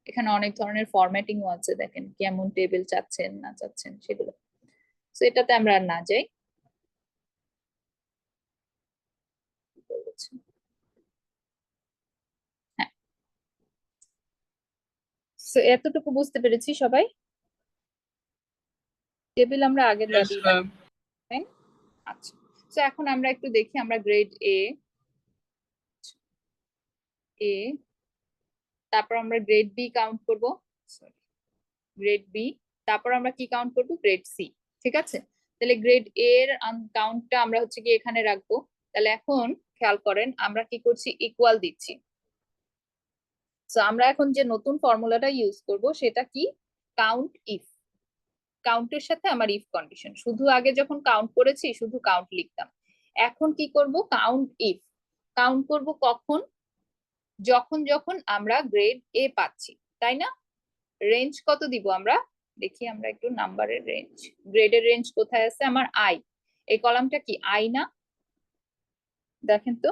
এখানে অনেক ধরনের ফরম্যাটিং আছে, দেখেন কেমন টেবিল চাচ্ছেন না চাচ্ছেন সেগুলো। তো এটাতে আমরা আর না যাই। হ্যাঁ, তো এতটুকু বুঝতে পেরেছি সবাই। টেবিল আমরা আগের Yes, ল্যাবেই ma'am. বানাই। আচ্ছা, তো এখন আমরা একটু দেখি, আমরা গ্রেড এ, তারপর আমরা গ্রেড বি কাউন্ট করব, গ্রেড বি, তারপর আমরা কি কাউন্ট করব, গ্রেড সি, ঠিক আছে? তাহলে গ্রেড এ এর কাউন্টটা আমরা হচ্ছে কি এখানে রাখবো। তাহলে এখন খেয়াল করেন আমরা কি করছি, ইকুয়াল দিচ্ছি। সো আমরা এখন যে নতুন ফর্মুলাটা ইউজ করব সেটা কি, কাউন্ট ইফ। কাউন্টের সাথে আমার ইফ কন্ডিশন, শুধু আগে যখন কাউন্ট করেছি শুধু কাউন্ট লিখতাম, এখন কি করব, কাউন্ট ইফ। কাউন্ট করব কখন, যখন যখন আমরা গ্রেড এ পাচ্ছি, তাই না? রেঞ্জ কত দিব আমরা দেখি, আমরা একটু নাম্বারের রেঞ্জ, গ্রেডের রেঞ্জ কোথায় আছে আমার, আই। এই কলামটা কি আই না? দেখেন তো,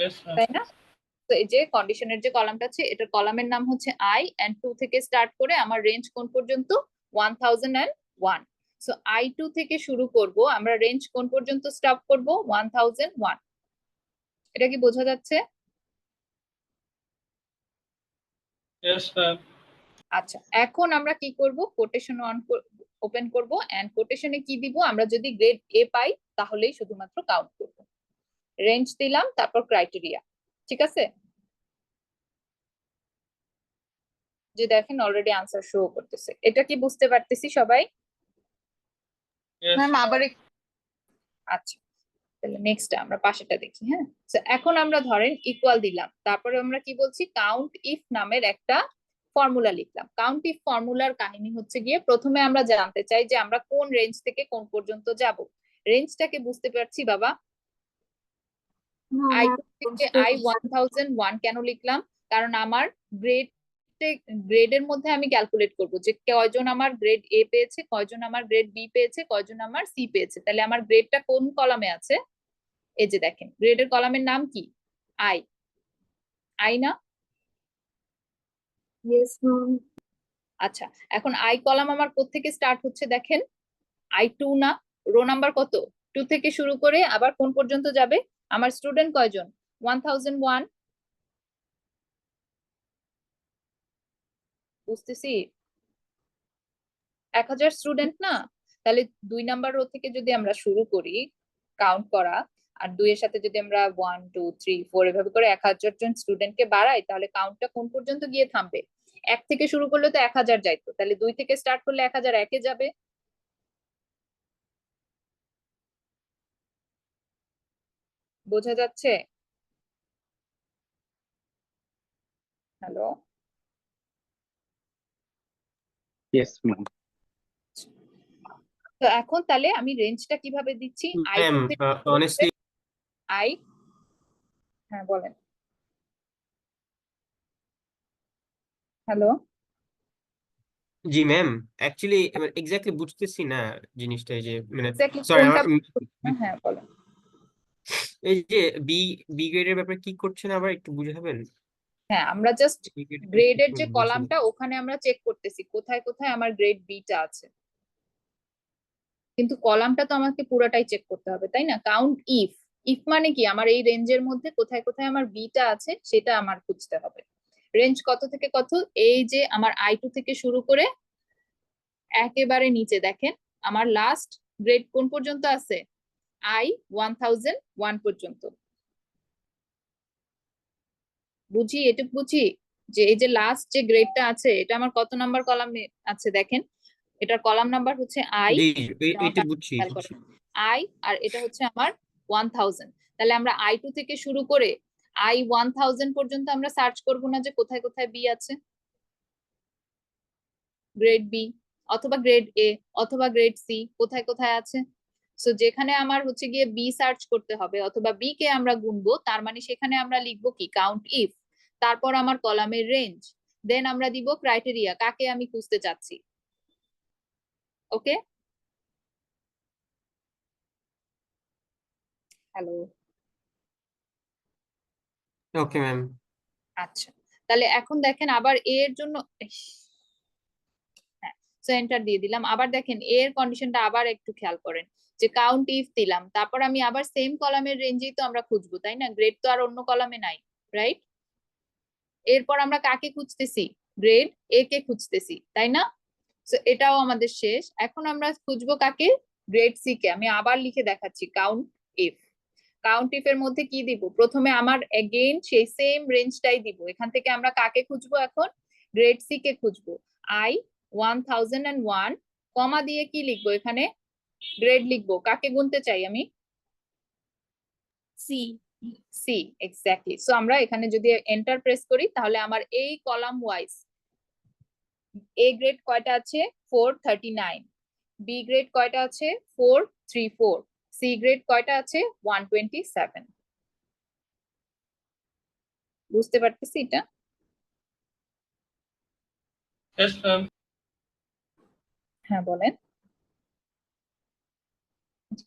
Yes, ma'am. তাই না? তো এই যে কন্ডিশনের যে কলামটা আছে, এটার কলামের নাম হচ্ছে আই এন্ড 2 থেকে স্টার্ট করে আমার রেঞ্জ কোন পর্যন্ত, 1001। সো আই 2 থেকে শুরু করব, আমরা রেঞ্জ কোন পর্যন্ত স্টপ করব, 1001। এটা কি বোঝা যাচ্ছে? Yes, ma'am. আচ্ছা, এখন আমরা কি করব, কোটেশন অন ওপেন করব এন্ড কোটেশনে কি দিব, আমরা যদি গ্রেড এ পাই তাহলেই শুধুমাত্র কাউন্ট করব। রেঞ্জ দিলাম, তারপর ক্রাইটেরিয়া, ঠিক আছে? যে দেখেন অলরেডি আনসার শো করতেছে, এটা কি বুঝতে পারতেছি সবাই? Yes, ম্যাম আবার আচ্ছা, তাহলে নেক্সট আমরা পাশেটা দেখি। হ্যাঁ, তো এখন আমরা ধরেন ইকুয়াল দিলাম, তারপরে আমরা কি বলছি, কাউন্ট ইফ নামের একটা ফর্মুলা লিখলাম। কাউন্ট ইফ ফর্মুলার কাহিনী হচ্ছে গিয়ে প্রথমে আমরা জানতে চাই যে আমরা কোন রেঞ্জ থেকে কোন পর্যন্ত যাব। রেঞ্জটাকে বুঝতে পারছি বাবা, আই 2 থেকে আই 1001 কেন লিখলাম, কারণ আমার গ্রেড প্রত্যেক গ্রেডের মধ্যে আমি ক্যালকুলেট করব যে কয়জন আমার গ্রেড এ পেয়েছে, কয়জন আমার গ্রেড বি পেয়েছে, কয়জন আমার সি পেয়েছে। তাহলে আমার গ্রেডটা কোন কলামে আছে? এই যে দেখেন, গ্রেডের কলামের নাম কি? আই। আই না? Yes, ma'am. আচ্ছা, এখন আই কলাম আমার কোত্থেকে স্টার্ট হচ্ছে দেখেন, I2 না? রো নাম্বার কত? 2 থেকে শুরু করে আবার কোন পর্যন্ত যাবে? আমার স্টুডেন্ট কয়জন? 1001। বুঝতেছি? 1000 স্টুডেন্ট না? তাহলে 2 নাম্বার রো থেকে যদি আমরা শুরু করি কাউন্ট করা, আর 2 এর সাথে যদি আমরা 1 2 3 4 এভাবে করে 1000 জন স্টুডেন্টকে বাড়াই, তাহলে কাউন্টটা কোন পর্যন্ত গিয়ে থামবে? 1 থেকে শুরু করলে তো 1000 যাইতো, তাহলে 2 থেকে স্টার্ট করলে 1001 এ যাবে। বোঝা যাচ্ছে? হ্যালো? Yes, ma'am. তো এখন তাহলে আমি রেঞ্জটা কিভাবে দিচ্ছি? ম্যাম I2 থেকে শুরু করে অনেস্টলি আই, হ্যাঁ বলেন। হ্যালো? জি ম্যাম, অ্যাকচুয়ালি এক্স্যাক্টলি বুঝতেছি না জিনিসটা, এই যে মানে এক্স্যাক্টলি সরি কোনটা? আমার হ্যাঁ বলেন। এই যে বি বি গ্রেডের ব্যাপারে কি করছেন আবার একটু বুঝাবেন? হ্যাঁ, আমরা জাস্ট বি গ্রেড গ্রেডের যে বলছিলেন। কলামটা ওখানে আমরা চেক করতেছি কোথায় কোথায় আমার গ্রেড বিটা আছে, কিন্তু কলামটা তো আমাকে পুরোটাই চেক করতে হবে, তাই না? কাউন্ট ইফ, ইফ মানে কি? আমার এই রেঞ্জের মধ্যে কোথায় কোথায় আমার বিটা আছে সেটা আমার খুঁজতে হবে। রেঞ্জ কত থেকে কত? এই যে আমার I2 থেকে শুরু করে একেবারে নিচে দেখেন আমার লাস্ট গ্রেড কোন পর্যন্ত আছে? I1001 পর্যন্ত। বুঝি, এটুকু বুঝি যে এই যে লাস্ট যে গ্রেডটা আছে এটা আমার কত নাম্বার কলামে আছে দেখেন। এটার কলাম নাম্বার হচ্ছে আই, জি এটা বুঝছি। আই, আর এটা হচ্ছে আমার 1000। তাহলে আমরা I2 থেকে শুরু করে I1000 পর্যন্ত আমরা সার্চ করব না যে কোথায় কোথায় বি আছে? গ্রেড বি অথবা গ্রেড এ অথবা গ্রেড সি কোথায় কোথায় আছে? সো যেখানে আমার হচ্ছে গিয়ে বি সার্চ করতে হবে অথবা বি কে আমরা গুনবো, তার মানে সেখানে আমরা লিখবো কি? কাউন্ট ইফ, তারপর আমার কলামের রেঞ্জ, দেন আমরা দিব ক্রাইটেরিয়া, কাকে আমি খুঁজতে চাচ্ছি। ওকে? হ্যালো? Okay ma'am. আচ্ছা, তাহলে এখন দেখেন আবার এ এর জন্য, হ্যাঁ, সো এন্টার দিয়ে দিলাম। আবার দেখেন এ এর কন্ডিশনটা আবার একটু খেয়াল করেন, যে কাউন্ট ইফ দিলাম, তারপর আমি আবার সেম কলামের রেঞ্জেই তো আমরা খুঁজবো, তাই না? গ্রেড তো আর অন্য কলামে নাই, রাইট? এরপর আমরা কাকে খুঁজতেছি? গ্রেড এ কে খুঁজতেছি, তাই না? সো এটাও আমাদের শেষ। এখন আমরা খুঁজবো কাকে? Grade C K. আমি আবার লিখে দেখাচ্ছি, কাউন্ট ইফ। কাউন্ট ইফ এর মধ্যে কি দিব? প্রথমে আমার এগেইন সেই সেম রেঞ্জটাই দিব। এখান থেকে আমরা কাকে খুঁজবো এখন? গ্রেড সি কে খুঁজবো। I1001 কমা দিয়ে কি লিখবো এখানে? গ্রেড লিখবো। কাকে গুনতে চাই আমি? সি। C, exactly. সো আমরা এখানে যদি এন্টার প্রেস করি তাহলে আমার এই কলাম ওয়াইজ এ গ্রেড কয়টা আছে? 439। বি গ্রেড কয়টা আছে? 434। সি গ্রেড কয়টা আছে? 127। বুঝতে পারতেছি এটা? Yes, ma'am. হ্যাঁ বলেন।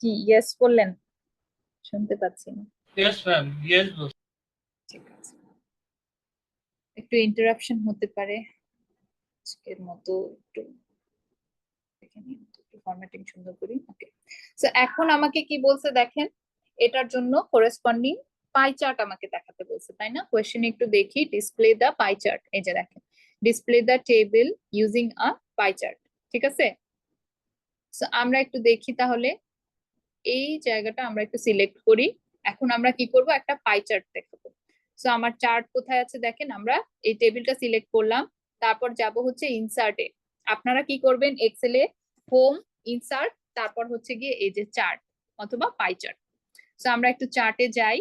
কি ইয়েস বললেন? শুনতে পাচ্ছি না। Yes, ma'am. Yes, boss. ঠিক আছে, একটু ইন্টারাপশন হতে পারে আজকের মতো, একটু দেখে নিন, একটু ফরম্যাটিং সুন্দর করি। ওকে, সো এখন আমাকে কি বলছে দেখেন, এটার জন্য করেসপন্ডিং পাই চার্ট আমাকে দেখাতে বলছে, তাই না? কোয়েশ্চেনে একটু দেখি, ডিসপ্লে দা পাই চার্ট। এই যে দেখেন, display the table using a pie chart. ঠিক আছে, সো আমরা একটু দেখি তাহলে, এই জায়গাটা আমরা একটু সিলেক্ট করি। এখন আমরা কি করব? একটা পাই চার্ট দেখাবো। সো আমার চার্ট কোথায় আছে দেখেন, আমরা এই টেবিলটা সিলেক্ট করলাম, তারপর যাব হচ্ছে ইনসার্টে। আপনারা কি করবেন? এক্সেলে হোম, ইনসার্ট, তারপর হচ্ছে গিয়ে এই যে চার্ট অথবা পাই চার্ট। সো আমরা একটু চার্টে যাই।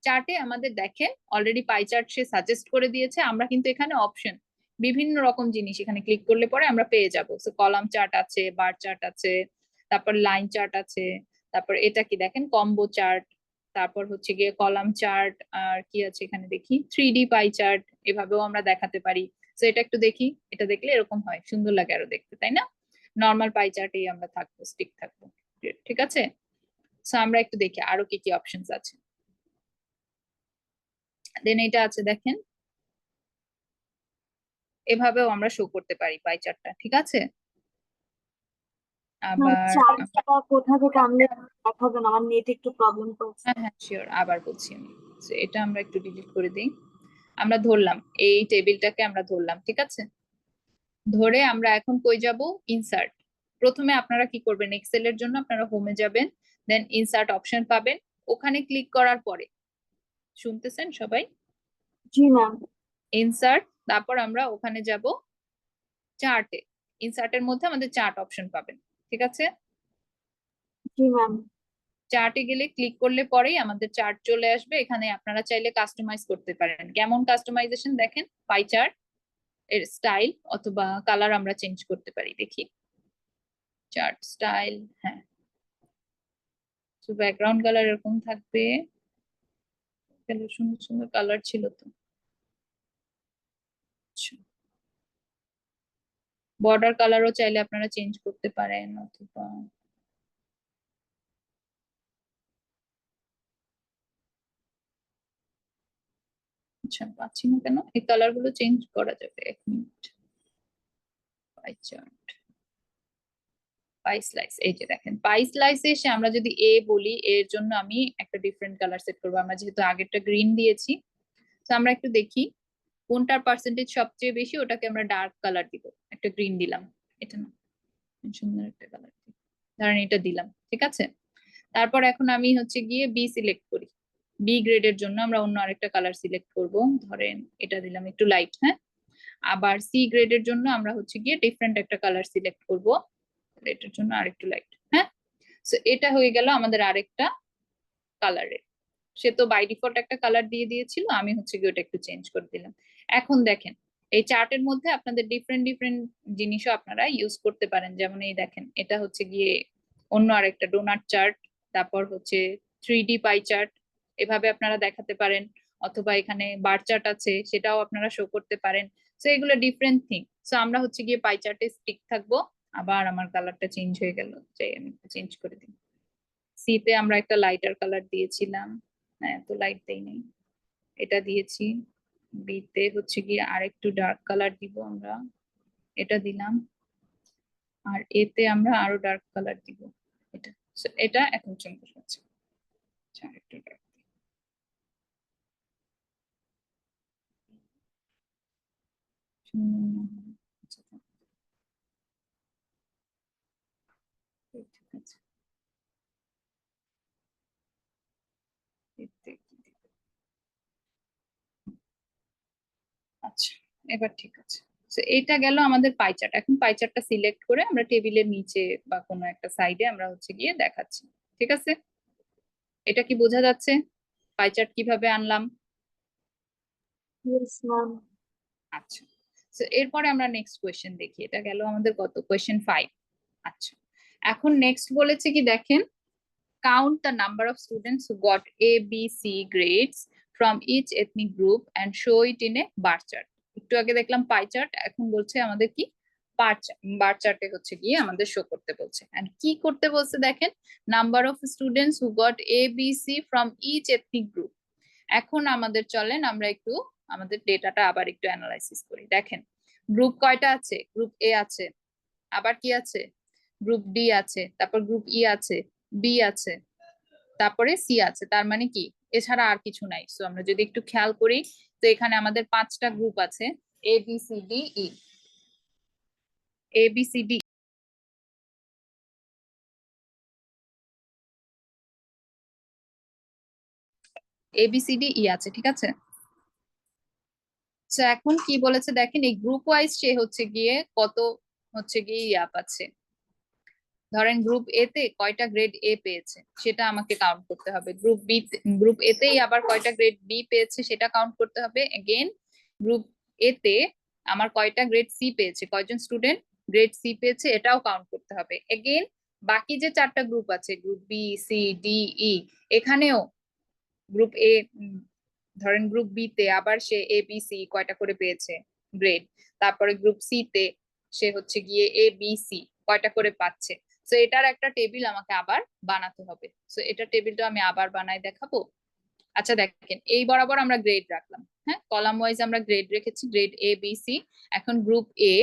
চার্টে আমাদের দেখেন অলরেডি পাই চার্ট সে সাজেস্ট করে দিয়েছে। আমরা কিন্তু এখানে অপশন বিভিন্ন রকম জিনিস এখানে ক্লিক করলে পরে আমরা পেয়ে যাব। সো কলাম চার্ট আছে, বার চার্ট আছে, তারপর লাইন চার্ট আছে, তারপর এটা কি দেখেন কম্বো চার্ট, তারপর হচ্ছে গিয়ে কলাম চার্ট, আর কি আছে এখানে দেখি 3D পাই চার্ট, এভাবেও আমরা দেখাতে পারি। তো এটা একটু দেখি, এটা দেখলে এরকম হয়, সুন্দর লাগে আরো দেখতে, তাই না? নর্মাল পাই চার্টেই আমরা থাকবো, স্টিক থাকবো। ঠিক আছে, সো আমরা একটু দেখি আরো কি কি অপশনস আছে। দেন এটা আছে দেখেন, এভাবেও আমরা শো করতে পারি পাই চার্টটা, ঠিক আছে? আবার চার্টটা কোথা থেকে আনলে দেখাবে না, আমার নেট একটু প্রবলেম করছে। হ্যাঁ হ্যাঁ শিওর, আবার বলছি আমি। So, এটা আমরা একটু ডিলিট করে দিই। আমরা ধরলাম এই টেবিলটাকে, আমরা ধরলাম, ঠিক আছে? ধরে আমরা এখন কই যাব? ইনসার্ট। প্রথমে আপনারা কি করবেন, এক্সেল এর জন্য আপনারা হোমে যাবেন, দেন ইনসার্ট অপশন পাবেন, ওখানে ক্লিক করার পরে, শুনতেছেন সবাই? জি ম্যাম। ইনসার্ট, তারপর আমরা ওখানে যাব চার্টে। ইনসার্টের মধ্যে আমাদের চার্ট অপশন পাবেন, ঠিক আছে? জি ম্যাম। চার্টে গেলে ক্লিক করলে পরেই আমাদের চার্ট চলে আসবে। এখানে আপনারা চাইলে কাস্টমাইজ করতে পারেন। কেমন কাস্টমাইজেশন দেখেন, পাই চার্ট এর স্টাইল অথবা কালার আমরা চেঞ্জ করতে পারি, দেখি। চার্ট স্টাইল, হ্যাঁ, তো ব্যাকগ্রাউন্ড কালার এরকম থাকবে। সুন্দর সুন্দর কালার ছিল তো। বর্ডার কালারও চাইলে আপনারা চেঞ্জ করতে পারেন, অথবা আচ্ছা পাচ্ছি না কেন, এই কালার গুলো চেঞ্জ করা যাবে। 1 মিনিট, পাই চার্ট, পাই স্লাইস, এই যে দেখেন পাই স্লাইসে এসে আমরা যদি এ বলি, এর জন্য আমি একটা ডিফারেন্ট কালার সেট করবো। আমরা যেহেতু আগেরটা গ্রিন দিয়েছি, তো আমরা একটু দেখি কোনটার পার্সেন্টেজ সবচেয়ে বেশি, ওটাকে আমরা ডার্ক কালার দিব। একটা গ্রিন দিলাম, এটা না, সুন্দর একটা কালার, ধরেন এটা দিলাম, ঠিক আছে? তারপর এখন আমি হচ্ছে গিয়ে বি সিলেক্ট করি। বি গ্রেডের জন্য আমরা অন্য আরেকটা কালার সিলেক্ট করব, ধরেন এটা দিলাম একটু লাইট, হ্যাঁ। আবার সি গ্রেডের জন্য আমরা হচ্ছে গিয়ে ডিফারেন্ট একটা কালার সিলেক্ট করব, এটার জন্য আরেকটু লাইট, হ্যাঁ। সো এটা হয়ে গেল আমাদের আরেকটা কালারের। সে তো বাই ডিফল্ট একটা কালার দিয়ে দিয়েছিল, আমি হচ্ছে গিয়ে ওটা একটু চেঞ্জ করে দিলাম। এখন দেখেন এই চার্টের মধ্যে আপনাদের ডিফারেন্ট ডিফারেন্ট জিনিসও আপনারা ইউজ করতে পারেন। যেমন এই দেখেন, এটা হচ্ছে গিয়ে অন্য আরেকটা ডোনাট চার্ট, তারপর হচ্ছে 3D পাই চার্ট, এভাবে আপনারা দেখাতে পারেন। অথবা এখানে বার চার্ট আছে, সেটাও আপনারা শো করতে পারেন। সো এগুলো ডিফারেন্ট থিং। সো আমরা হচ্ছে গিয়ে পাই চার্টে স্টিক থাকবো। আবার আমার কালারটা চেঞ্জ হয়ে গেল, চাই আমি চেঞ্জ করে দিই। সি তে আমরা একটা লাইটার কালার দিয়েছিলাম, হ্যাঁ, তো লাইট দেই নাই, এটা দিয়েছি। বি তে হচ্ছে গিয়ে আরেকটু ডার্ক কালার দিব আমরা, এটা দিলাম। আর এ তে আমরা আরো ডার্ক কালার দিব, এটা। So, এটা এখন চেঞ্জ হচ্ছে, আচ্ছা একটু ডার্ক, ঠিক আছে। আচ্ছা এবার ঠিক আছে। তো এটা গেল আমাদের পাই চার্ট। এখন পাই চার্টটা সিলেক্ট করে আমরা টেবিলের নিচে বা কোনো একটা সাইডে আমরা হচ্ছে গিয়ে দেখাচ্ছি, ঠিক আছে? এটা কি বোঝা যাচ্ছে পাই চার্ট কিভাবে আনলাম? Yes ma'am. আচ্ছা, তো এরপরে আমরা নেক্সট কোয়েশ্চেন দেখি। এটা গেল আমাদের কত, কোয়েশ্চেন 5। আচ্ছা, এখন নেক্সট বলেছে কি দেখেন, count the number of students who got A, B, C grades from each ethnic group and show it in a bar chart. একটু আগে দেখলাম পাই চার্ট, এখন বলছে আমাদের কি বার চার্টে হচ্ছে গিয়ে আমাদের শো করতে বলছে। এন্ড কি করতে বলছে দেখেন, number of students who goat A, B, C from each ethnic group। এখন আমাদের চলেন আমরা একটু আমাদের ডেটাটা আবার একটু অ্যানালাইসিস করি। দেখেন গ্রুপ কয়টা আছে, গ্রুপ এ আছে, আবার কি আছে, গ্রুপ ডি আছে, তারপর গ্রুপ ই আছে, বি আছে, তারপরে সি আছে। তার মানে কি এছাড়া আর কিছু নাই। সো আমরা যদি একটু খেয়াল করি, তো এখানে আমাদের 5টা গ্রুপ আছে, A B C D E, A B C D, A B C D E আছে, ঠিক আছে? তো এখন কি বলেছে দেখেন, এই গ্রুপ ওয়াইজ সে হচ্ছে গিয়ে কত হচ্ছে গিয়ে ইয়া পাচ্ছে। ধরেন গ্রুপ এ তে কয়টা গ্রেড এ পেয়েছে সেটা আমাকে কাউন্ট করতে হবে। গ্রুপ এ তেই আবার কয়টা গ্রেড বি পেয়েছে সেটা কাউন্ট করতে হবে। এগেইন গ্রুপ এ তে আমার কয়টা গ্রেড সি পেয়েছে, কয়জন স্টুডেন্ট গ্রেড সি পেয়েছে, এটাও কাউন্ট করতে হবে। এগেইন বাকি যে 4টা গ্রুপ আছে, গ্রুপ বি, সি, ডি, ই, এখানেও গ্রুপ এ, ধরেন গ্রুপ বি তে আবার সে এ বি সি কয়টা করে পেয়েছে, গ্রেড। তারপরে গ্রুপ সি তে সে হচ্ছে গিয়ে এ বি সি কয়টা করে পাচ্ছে। সো এটার একটা টেবিল আমাকে আবার বানাতে হবে। সো এটা টেবিলটা আমি আবার বানাই দেখাবো। আচ্ছা দেখেন, এই বরাবর আমরা গ্রেড রাখলাম, হ্যাঁ, কলাম ওয়াইজ আমরা গ্রেড রেখেছি, গ্রেড এ বি সি। এখন গ্রুপ এ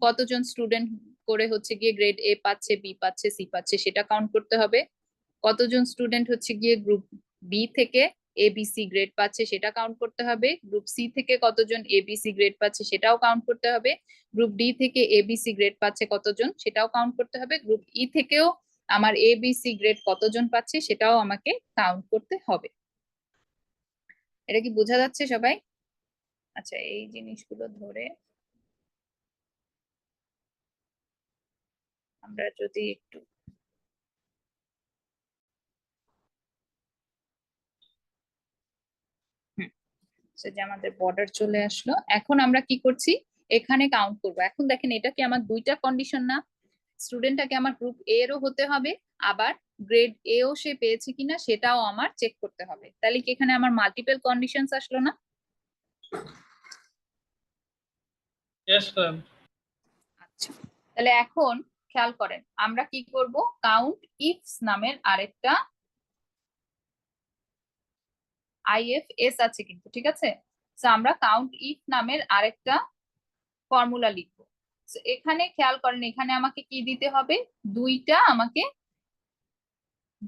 কতজন স্টুডেন্ট করে হচ্ছে গিয়ে গ্রেড এ পাচ্ছে, বি পাচ্ছে, সি পাচ্ছে সেটা কাউন্ট করতে হবে। কতজন স্টুডেন্ট হচ্ছে গিয়ে গ্রুপ বি থেকে এ বি সি গ্রেড পাচ্ছে সেটা কাউন্ট করতে হবে। গ্রুপ সি থেকে কতজন এ বি সি গ্রেড পাচ্ছে সেটাও কাউন্ট করতে হবে। গ্রুপ ডি থেকে এ বি সি গ্রেড পাচ্ছে কতজন সেটাও কাউন্ট করতে হবে। গ্রুপ ই থেকেও আমার এ বি সি গ্রেড কতজন পাচ্ছে সেটাও আমাকে কাউন্ট করতে হবে। এটা কি বোঝা যাচ্ছে সবাই? আচ্ছা, এই জিনিসগুলো ধরে আমরা যদি একটু যে আমাদের বর্ডার চলে আসলো। এখন আমরা কি করছি, এখানে কাউন্ট করব। এখন দেখেন এটা কি আমার দুইটা কন্ডিশন না, স্টুডেন্টটাকে আমার গ্রুপ এ এরও হতে হবে, আবার গ্রেড এ ও সে পেয়েছে কিনা সেটাও আমার চেক করতে হবে। তাহলে কি এখানে আমার মাল্টিপল কন্ডিশনস আসলো না? Yes, ma'am. আচ্ছা, তাহলে এখন খেয়াল করেন আমরা কি করব, কাউন্ট ইফস নামের আরেকটা আইএফএস আছে কিন্তু, ঠিক আছে। তো আমরা কাউন্ট ইফ নামের আরেকটা ফর্মুলা লিখবো। So, এখানে খেয়াল করেন এখানে আমাকে কি দিতে হবে,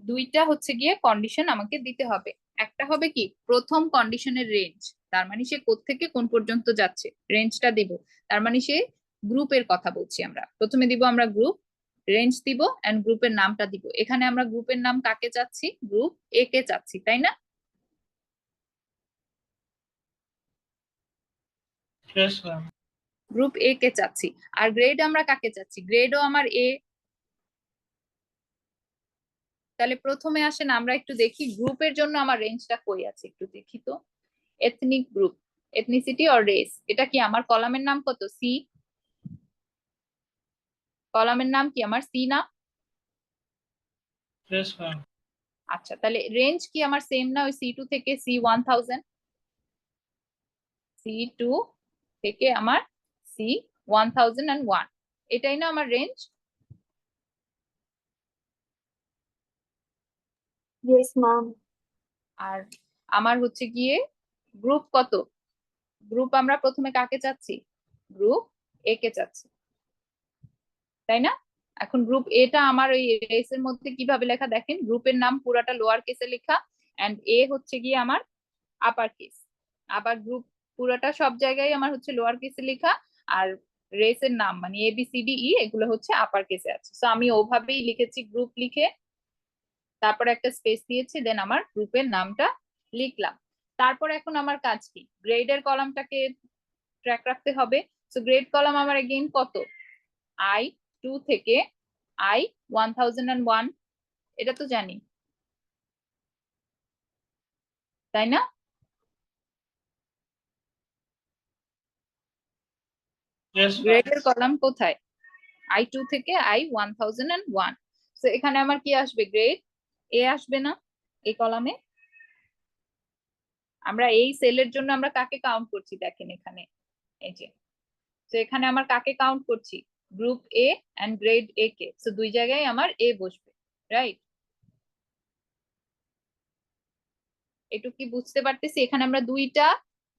দুইটা হচ্ছে গিয়ে কন্ডিশন আমাকে দিতে হবে। একটা হবে কি প্রথম কন্ডিশনের রেঞ্জ, তার মানে সে কোত্থেকে কোন পর্যন্ত যাচ্ছে রেঞ্জটা দিব। তার মানে সে গ্রুপের কথা বলছি, আমরা প্রথমে দিব আমরা গ্রুপ, রেঞ্জ দিব এন্ড গ্রুপের নামটা দিব। এখানে আমরা গ্রুপের নাম কাকে চাচ্ছি, গ্রুপ এ কে চাচ্ছি, তাই না? Yes, ma'am. গ্রুপ এ কে চাচ্ছি। আর গ্রেড আমরা কাকে চাচ্ছি, গ্রেডও আমার এ। তাহলে প্রথমে আসেন আমরা একটু দেখি গ্রুপের জন্য আমার রেঞ্জটা কই আছে, একটু দেখি তো। Ethnic group, ethnicity or race, এটা কি আমার কলামের নাম কত, সি। কলামের নাম কি আমার সি না? Yes, ma'am. আচ্ছা, তাহলে রেঞ্জ কি আমার সেম না ওই C2 থেকে C1000, C2 থেকে আমার C1001, এটাই না আমার রেঞ্জ? Yes, ma'am. আর আমার হচ্ছে গিয়ে গ্রুপ কত, গ্রুপ আমরা প্রথমে কাকে চাচ্ছি, গ্রুপ এ কে চাচ্ছি, তাই না? এখন গ্রুপ এটা আমার ওই রেস এর মধ্যে কিভাবে লেখা দেখেন, গ্রুপের নাম পুরাটা লোয়ার কেসে লেখা এন্ড এ হচ্ছে গিয়ে আমার আপার কেস। আবার গ্রুপ পুরাটা সব জায়গায় আমার হচ্ছে লোয়ার কেসে লেখা, আর রেসের নাম মানে A B C D E এগুলো হচ্ছে আপার কেসে আছে। তো আমি ওভাবেই লিখেছি, গ্রুপ লিখে তারপর একটা স্পেস দিয়েছি, দেন আমার গ্রুপের নামটা লিখলাম। তারপর এখন আমার কাজ কি, গ্রেডের কলামটাকে ট্র্যাক রাখতে হবে। তো গ্রেড কলাম আমার এগেইন কত, I2 থেকে I1001, এটা তো জানি, তাই না? Yes, ma'am. গ্রেডের কলাম কোথায়, I2 থেকে I1001। তো এখানে আমার কি আসবে, গ্রেড এ আসবে না এই কলামে। আমরা এই সেলের জন্য আমরা কাকে কাউন্ট করছি দেখেন এখানে, এই যে, তো এখানে আমার কাকে কাউন্ট করছি, group A and grade A কে। তো দুই জায়গায় আমার এ বসবে, রাইট? একটু কি বুঝতে পারতেছি, এখানে আমরা দুইটা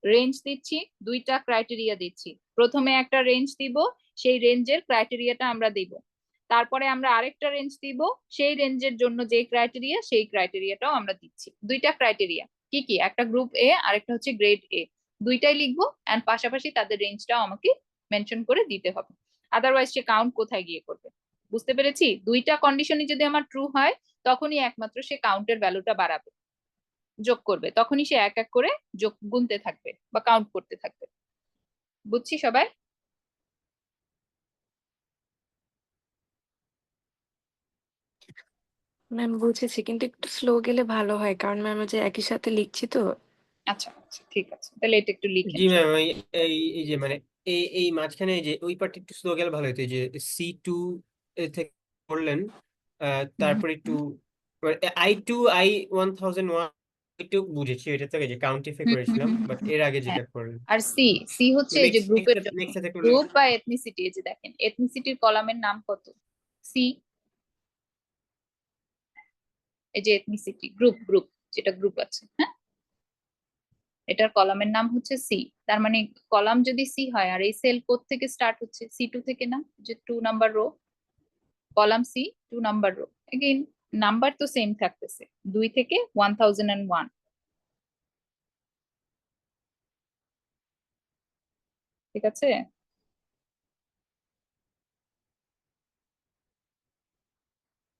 রেঞ্জ দিচ্ছি, দুইটা ক্রাইটেরিয়া দিচ্ছি। প্রথমে একটা রেঞ্জ দিব, সেই রেঞ্জের ক্রাইটেরিয়াটা আমরা দিব। তারপরে আমরা আরেকটা রেঞ্জ দিব, সেই রেঞ্জের জন্য যে ক্রাইটেরিয়া সেই ক্রাইটেরিয়াটাও আমরা দিচ্ছি। দুইটা ক্রাইটেরিয়া কি কি, একটা গ্রুপ এ আর একটা হচ্ছে গ্রেড এ, দুইটাই লিখবো এন্ড পাশাপাশি তাদের রেঞ্জটাও আমাকে মেনশন করে দিতে হবে। আদারওয়াইজ সে কাউন্ট কোথায় গিয়ে করবে, বুঝতে পেরেছি? দুইটা কন্ডিশনই যদি আমার ট্রু হয় তখনই একমাত্র সে কাউন্টের ভ্যালুটা বাড়াবে, যোগ করবে, তখনই সে এক এক করে যোগ গুনতে থাকবে বা কাউন্ট করতে থাকবে। বুঝছি সবাই? ম্যাম বুঝেছি, কিন্তু একটু স্লো গেলে ভালো হয়, কারণ ম্যাম যে একই সাথে লিখছি তো। আচ্ছা আচ্ছা, ঠিক আছে, তাহলে এটা একটু লিখেন। জি ম্যাম, এই এই এই যে মানে এই মাঝখানে এই যে ওই পার্ট একটু স্লো গেলে ভালো হতো, এই যে C2 থেকে করলেন, তারপরে একটু I2 I1001 একটু বুঝেছি, এটা থেকে যে কাউন্টিফাই হুম, হুম, করেছিলাম, হুম, হুম, বাট হুম। এর আগে হ্যাঁ, যেটা করলেন আর সি সি হচ্ছে এই যে নেক্সট গ্রুপের জন্য নেক্সট সাথে একটু গ্রুপ বা এথনিসিটি। এই যে দেখেন এথনিসিটির কলামের নাম কত? সি। এই যে এথনিসিটি গ্রুপ গ্রুপ যেটা গ্রুপ আছে, হ্যাঁ, এটার কলামের নাম হচ্ছে সি। তার মানে কলাম যদি সি হয় আর এই সেল কোড থেকে স্টার্ট হচ্ছে C2 থেকে, না যে 2 number row, column C 2 number row. Again number তো সেম থাকতেছে 2 থেকে 1001। ঠিক আছে,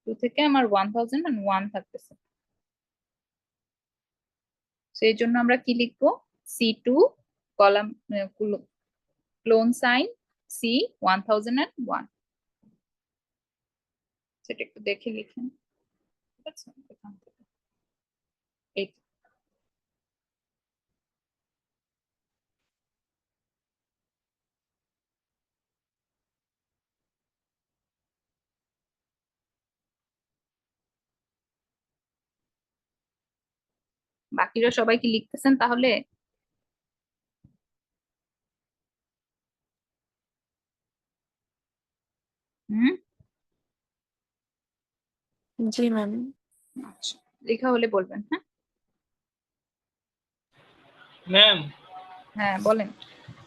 2 থেকে আমার 1001 থাকতেছে। সেই জন্য আমরা কি লিখবো? C2 column clone sign C1001। সেটা একটু দেখে লিখেন। ঠিক আছে, এখান থেকে এই বাকিরা সবাই কি লিখতেছেন তাহলে? হুম, জি ম্যাম। আচ্ছা, লেখা হলে বলবেন। হ্যাঁ, ম্যাম, হ্যাঁ বলেন।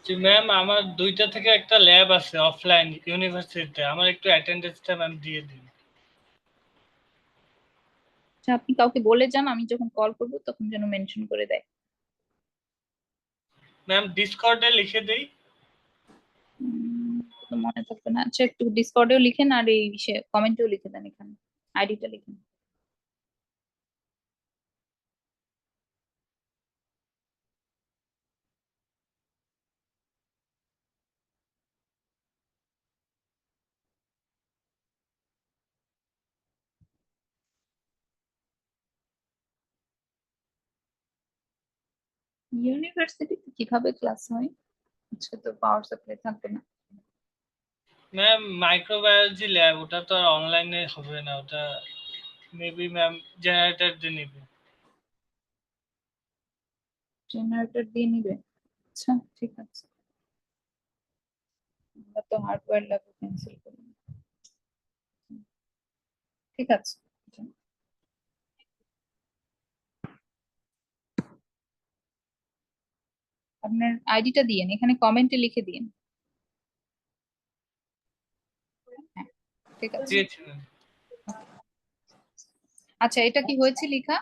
যে ম্যাম আমার 2টা থেকে একটা ল্যাব আছে অফলাইন ইউনিভার্সিটিতে, আমার একটু অ্যাটেন্ডেন্সটা ম্যাম দিয়ে দিন। আচ্ছা, আপনি কাউকে বলে যান, আমি যখন কল করব তখন যেন মেনশন করে দেয়। ম্যাম ডিসকর্ডে লিখে দেই। তো মনে থাকবে না। আচ্ছা, একটু ডিসকর্ডেও লিখেন আর এই কমেন্টেও লিখে দেন, এখানে আইডিটা লিখেন। ইউনিভার্সিটিতে কিভাবে ক্লাস হয়? আচ্ছা, তো পাওয়ার সাপ্লাই থাকবে না। ম্যাম মাইক্রোবায়োলজি ল্যাব, ওটা তো আর অনলাইনে হবে না, ওটা মেবি ম্যাম জেনারেটর দিয়ে নিবে। জেনারেটর দিয়ে নিবে? আচ্ছা, ঠিক আছে, আমরা তো হার্ডওয়্যার ল্যাবে ক্যান্সেল করি না। ঠিক আছে, আপনার আইডিটা দিয়েন, এখানে কমেন্টে লিখে দিন। হ্যাঁ, ঠিক আছে। দিয়েছি ম্যাম। আচ্ছা, এটা কি হয়েছে লেখা?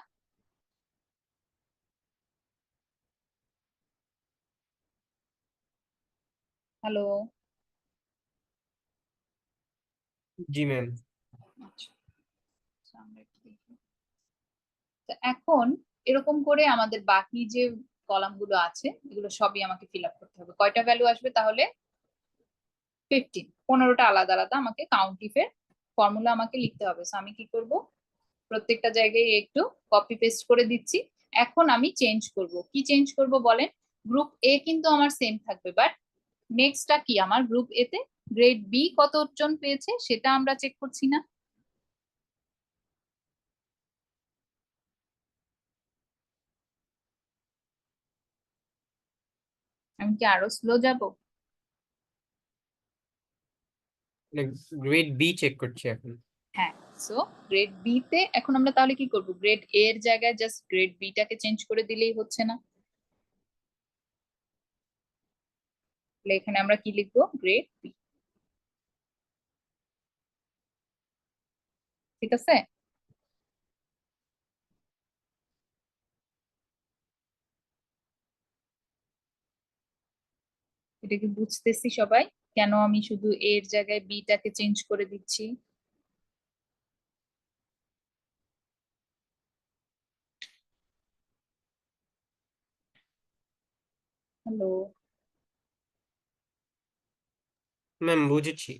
হ্যালো? জি ম্যাম। আচ্ছা, আমরা একটু দেখি। তো এখন এরকম করে আমাদের বাকি যে কলাম গুলো আছে এগুলো সবই আমাকে ফিল আপ করতে হবে। কয়টা ভ্যালু আসবে তাহলে? 15, 15টা আলাদা আলাদা আমাকে কাউন্টিফের ফর্মুলা আমাকে লিখতে হবে। সো আমি কি করব, প্রত্যেকটা জায়গায় একটু কপি পেস্ট করে দিচ্ছি। এখন আমি চেঞ্জ করব। কি চেঞ্জ করব বলেন? গ্রুপ এ কিন্তু আমার সেম থাকবে, বাট নেক্সটটা কি, আমার গ্রুপ এ তে গ্রেড বি কতজন পেয়েছে সেটা আমরা চেক করছি না? আমি কি আরো স্লো যাব? গ্রেড বি চেক করছি এখন। হ্যাঁ, সো গ্রেড বি তে এখন আমরা তাহলে কি করব, গ্রেড এ এর জায়গায় জাস্ট গ্রেড বি টাকে চেঞ্জ করে দিলেই হচ্ছে না? তাহলে এখানে আমরা কি লিখবো, গ্রেড বি। ঠিক আছে, এটা কি বুঝতেছি সবাই? কেন আমি শুধু এ এর জায়গায় বি টাকে চেঞ্জ করে দিচ্ছি? হ্যালো? ম্যাম বুঝেছি।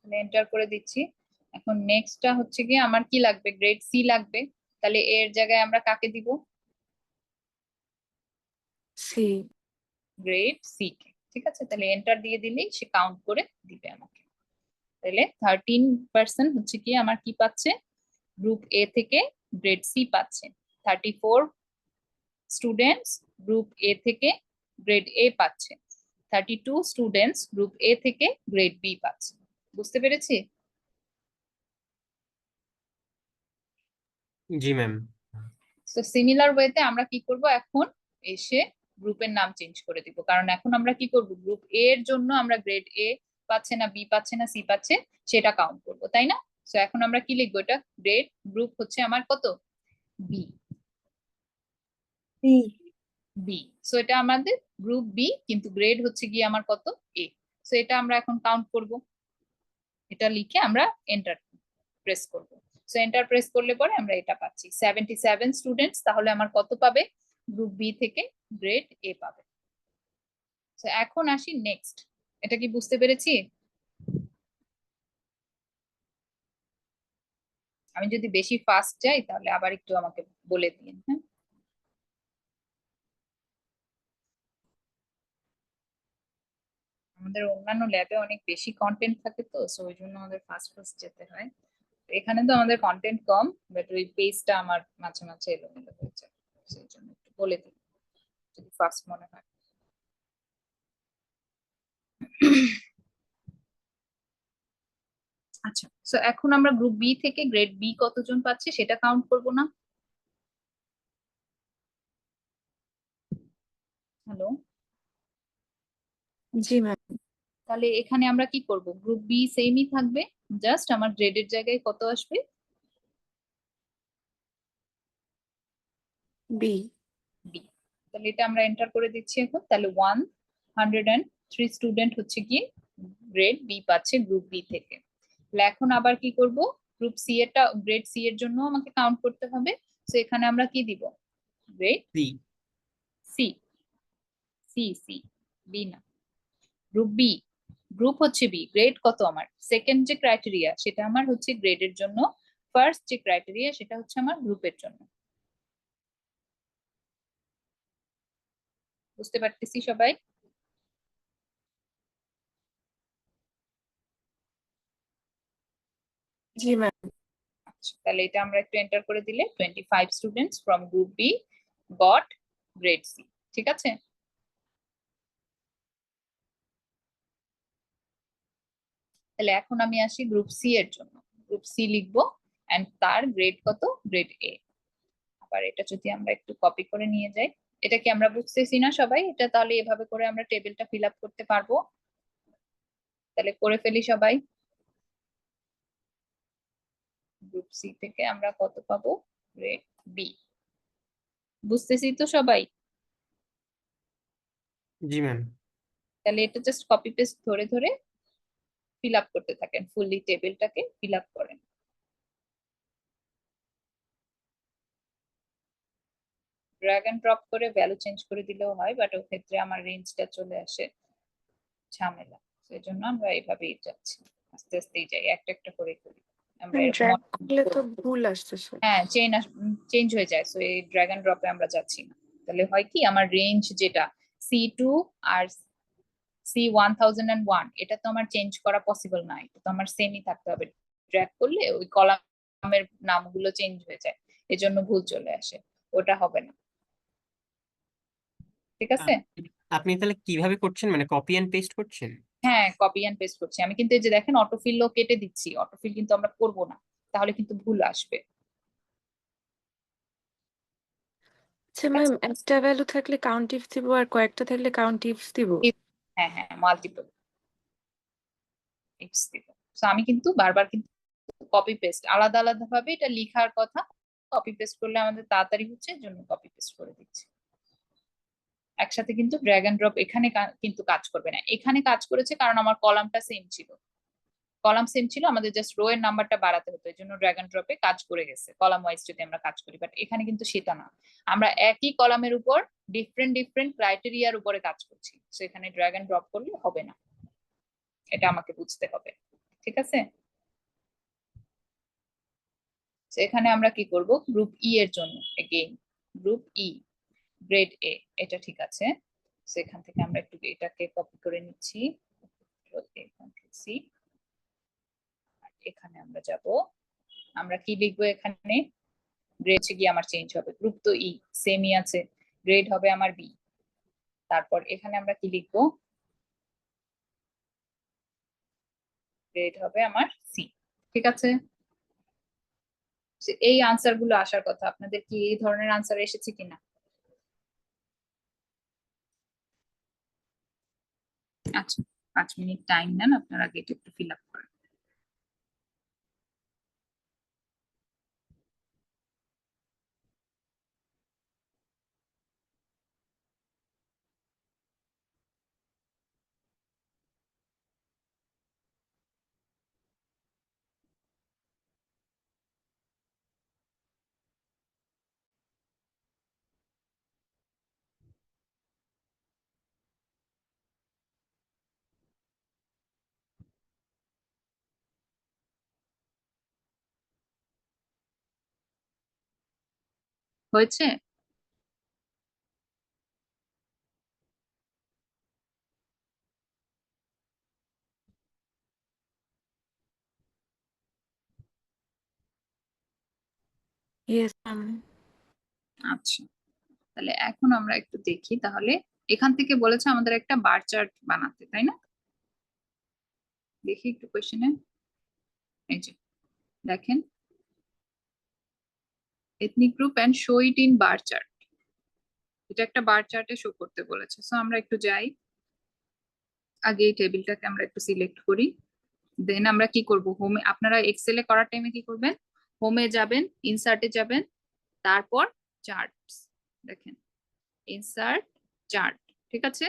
এন্টার করে দিচ্ছি। এখন নেক্সটটা হচ্ছে কি, আমার কি লাগবে, গ্রেড সি লাগবে। তাহলে এ এর জায়গায় আমরা কাকে দিব? সি। Grade C K. ঠিক আছে, তাহলে এন্টার দিয়ে দিলেই সে কাউন্ট করে দিবে আমাকে। তাহলে 13% হচ্ছে কি আমার কি পাচ্ছে, গ্রুপ এ থেকে গ্রেড সি পাচ্ছে। 34 স্টুডেন্টস গ্রুপ এ থেকে গ্রেড এ পাচ্ছে, 32 স্টুডেন্টস গ্রুপ এ থেকে গ্রেড বি পাচ্ছে। বুঝতে পেরেছি? জি ম্যাম। তো সিমিলার ওয়েতে আমরা কি করব, এখন এসে গ্রুপের নাম চেঞ্জ করে দিব, কারণ এখন আমরা কি করব, গ্রুপ এ এর জন্য আমরা গ্রেড এ পাচ্ছে না, বি পাচ্ছে না, সি পাচ্ছে সেটা কাউন্ট করব, তাই না? তো এখন আমরা কি লিখবো, এটা গ্রেড গ্রুপ হচ্ছে আমার কত, বি। বি। বি, সো এটা আমাদের গ্রুপ বি, কিন্তু গ্রেড হচ্ছে গিয়ে আমার কত, এ। সো এটা আমরা এখন কাউন্ট করব, এটা লিখে আমরা এন্টার প্রেস করব। সো এন্টার প্রেস করলে পরে আমরা এটা পাচ্ছি 77 স্টুডেন্টস, তাহলে আমার কত পাবে, গ্রুপ বি থেকে গ্রেড এ পাবে। সো এখন আসি নেক্সট, এটা কি বুঝতে পেরেছি? আমি যদি বেশি ফাস্ট যাই তাহলে আবার একটু আমাকে বলে দিন, হ্যাঁ? আমাদের অন্যান্য ল্যাবে অনেক বেশি কন্টেন্ট থাকে, তো সো ওই জন্য আমাদের ফাস্ট ফাস্ট যেতে হয়। এখানে তো আমাদের কন্টেন্ট কম, বাট ওই পেজটা আমার মাঝে মাঝে এলোমেলো হয়ে যায়, সেই জন্য একটু বলে দিই যদি ফাস্ট মনে হয়। আচ্ছা, সো এখন আমরা গ্রুপ বি থেকে গ্রেড বি কতজন পাচ্ছি সেটা কাউন্ট করব না? হ্যালো, জি ম্যাম। তাহলে এখানে আমরা কি করব, গ্রুপ বি সেমই থাকবে, জাস্ট আমার গ্রেডের জায়গায় কত আসবে, বি। বি। তাহলে এটা আমরা এন্টার করে দিচ্ছি এখন, তাহলে 103 স্টুডেন্ট হচ্ছে কি গ্রেড বি পাচ্ছে গ্রুপ বি থেকে। তাহলে এখন আবার কি করব, গ্রুপ সি এরটা, গ্রেড সি এর জন্য আমাকে কাউন্ট করতে হবে, তো এখানে আমরা কি দিব, grade C. C, C C, B না, গ্রুপ বি, গ্রুপ হচ্ছে বি, গ্রেড কত আমার, সেকেন্ড যে ক্রাইটেরিয়া সেটা আমার হচ্ছে গ্রেডের জন্য, ফার্স্ট যে ক্রাইটেরিয়া সেটা হচ্ছে আমার গ্রুপের জন্য। বুঝতে পারতেছি সবাই? জি ম্যাম। আচ্ছা, তাহলে এটা আমরা একটু এন্টার করে দিলে 25 students from group B got grade C, ঠিক আছে? তাহলে এখন আমি আসি গ্রুপ সি এর জন্য, গ্রুপ সি লিখবো, এন্ড তার গ্রেড কত, গ্রেড এ। আবার এটা যদি আমরা একটু কপি করে নিয়ে যাই, এটা কি আমরা বুঝতেছি না সবাই? এটা তাহলে এভাবে করে আমরা টেবিলটা ফিল আপ করতে পারবো, তাহলে করে ফেলি সবাই। গ্রুপ সি থেকে আমরা কত পাবো, গ্রেড বি। বুঝতেছি তো সবাই? জি ম্যাম। তাহলে এটা জাস্ট কপি পেস্ট ধরে ধরে ফিল আপ করতে থাকেন, ফুললি টেবিলটাকে ফিল আপ করেন। ড্র্যাগ এন্ড ড্রপ করে ভ্যালু চেঞ্জ করে দিলেও হয়, বাট ওই ক্ষেত্রে আমার রেঞ্জটা চলে আসে, ঝামেলা। সেই জন্য আমরা এইভাবেই যাচ্ছি, আস্তে আস্তেই যাই, একটা একটা করে করি আমরা, এরকম ড্র্যাগ অনেক করলে তো করবো। ভুল আসতেছে। হ্যাঁ, চেঞ্জ হয়ে যায়, সো এই ড্র্যাগ এন্ড ড্রপে আমরা যাচ্ছি না। তাহলে হয় কি, আমার রেঞ্জ যেটা C2 আর C1001, এটা তো আমার চেঞ্জ করা পসিবল না, এটা তো আমার সেমই থাকতে হবে। ড্র্যাগ করলে ওই কলামের নামগুলো চেঞ্জ হয়ে যায়, এজন্য ভুল চলে আসে, ওটা হবে না, ঠিক আছে? আপনি তাহলে কিভাবে করছেন, মানে কপি এন্ড পেস্ট করছেন? হ্যাঁ, কপি এন্ড পেস্ট করছি আমি, কিন্তু এই যে দেখেন অটোফিলও কেটে দিচ্ছি, অটোফিল কিন্তু আমরা করব না, তাহলে কিন্তু ভুল আসবে। আচ্ছা ঠিক ম্যাম, আছে, একটা ভ্যালু থাকলে কাউন্ট ইফস দিব আর কয়েকটা থাকলে কাউন্ট ইফস দিব? হ্যাঁ হ্যাঁ, মাল্টিপল ইফস দিব। তো আমি কিন্তু বারবার কিন্তু কপি পেস্ট আলাদা আলাদা ভাবে এটা লেখার কথা, কপি পেস্ট করলে আমাদের তাড়াতাড়ি হচ্ছে, এর জন্য কপি পেস্ট করে দিচ্ছি। একসাথে কিন্তু ড্র্যাগ এন্ড ড্রপ এখানে কিন্তু কাজ করবে না, এখানে কাজ করেছে কারণ আমার কলামটা সেম ছিল, কলাম সেম ছিল, আমাদের জাস্ট রো এর নাম্বারটা বাড়াতে হতো, এই জন্য ড্র্যাগ এন্ড ড্রপে কাজ করে গেছে কলাম ওয়াইজ যদি আমরা কাজ করি। বাট এখানে কিন্তু সেটা না, আমরা একই কলামের উপর ডিফারেন্ট ডিফারেন্ট ক্রাইটেরিয়ার উপরে কাজ করছি, তো এখানে ড্র্যাগ এন্ড ড্রপ করলে হবে না, এটা আমাকে বুঝতে হবে, ঠিক আছে? তো এখানে আমরা কি করব, গ্রুপ ই এর জন্য again group E grade A, এটা ঠিক আছে। তো এখান থেকে আমরা একটু এটাকে কপি করে নিচ্ছি, সি, এখানে আমরা যাব, আমরা কি লিখবো এখানে, গ্রেড হচ্ছে গিয়ে আমার চেঞ্জ হবে, গ্রুপ তো ই সেমই আছে, গ্রেড হবে আমার বি। তারপর এখানে আমরা কি লিখবো, গ্রেড হবে আমার সি। ঠিক আছে, এই আনসার গুলো আসার কথা। আপনাদের কি এই ধরনের আনসার এসেছে কিনা? আচ্ছা, 5 মিনিট টাইম নেন, আপনারা আগে এটা একটু ফিল আপ করেন। হয়েছে? Yes ma'am. আচ্ছা, তাহলে এখন আমরা একটু দেখি। তাহলে এখান থেকে বলেছে আমাদের একটা বার চার্ট বানাতে, তাই না? দেখি একটু কোশ্চেনে, এই যে দেখেন, ethnic group and show it in bar chart. এটা একটা বার চার্টে শো করতে বলেছে। সো আমরা একটু যাই, আগে এই টেবিলটাকে আমরা একটু সিলেক্ট করি। দেন আমরা কি করব, হোমে, আপনারা এক্সেলে করার টাইমে কি করবেন, হোমে যাবেন, ইনসার্টে যাবেন, তারপর চার্টস, দেখেন ইনসার্ট চার্ট। ঠিক আছে,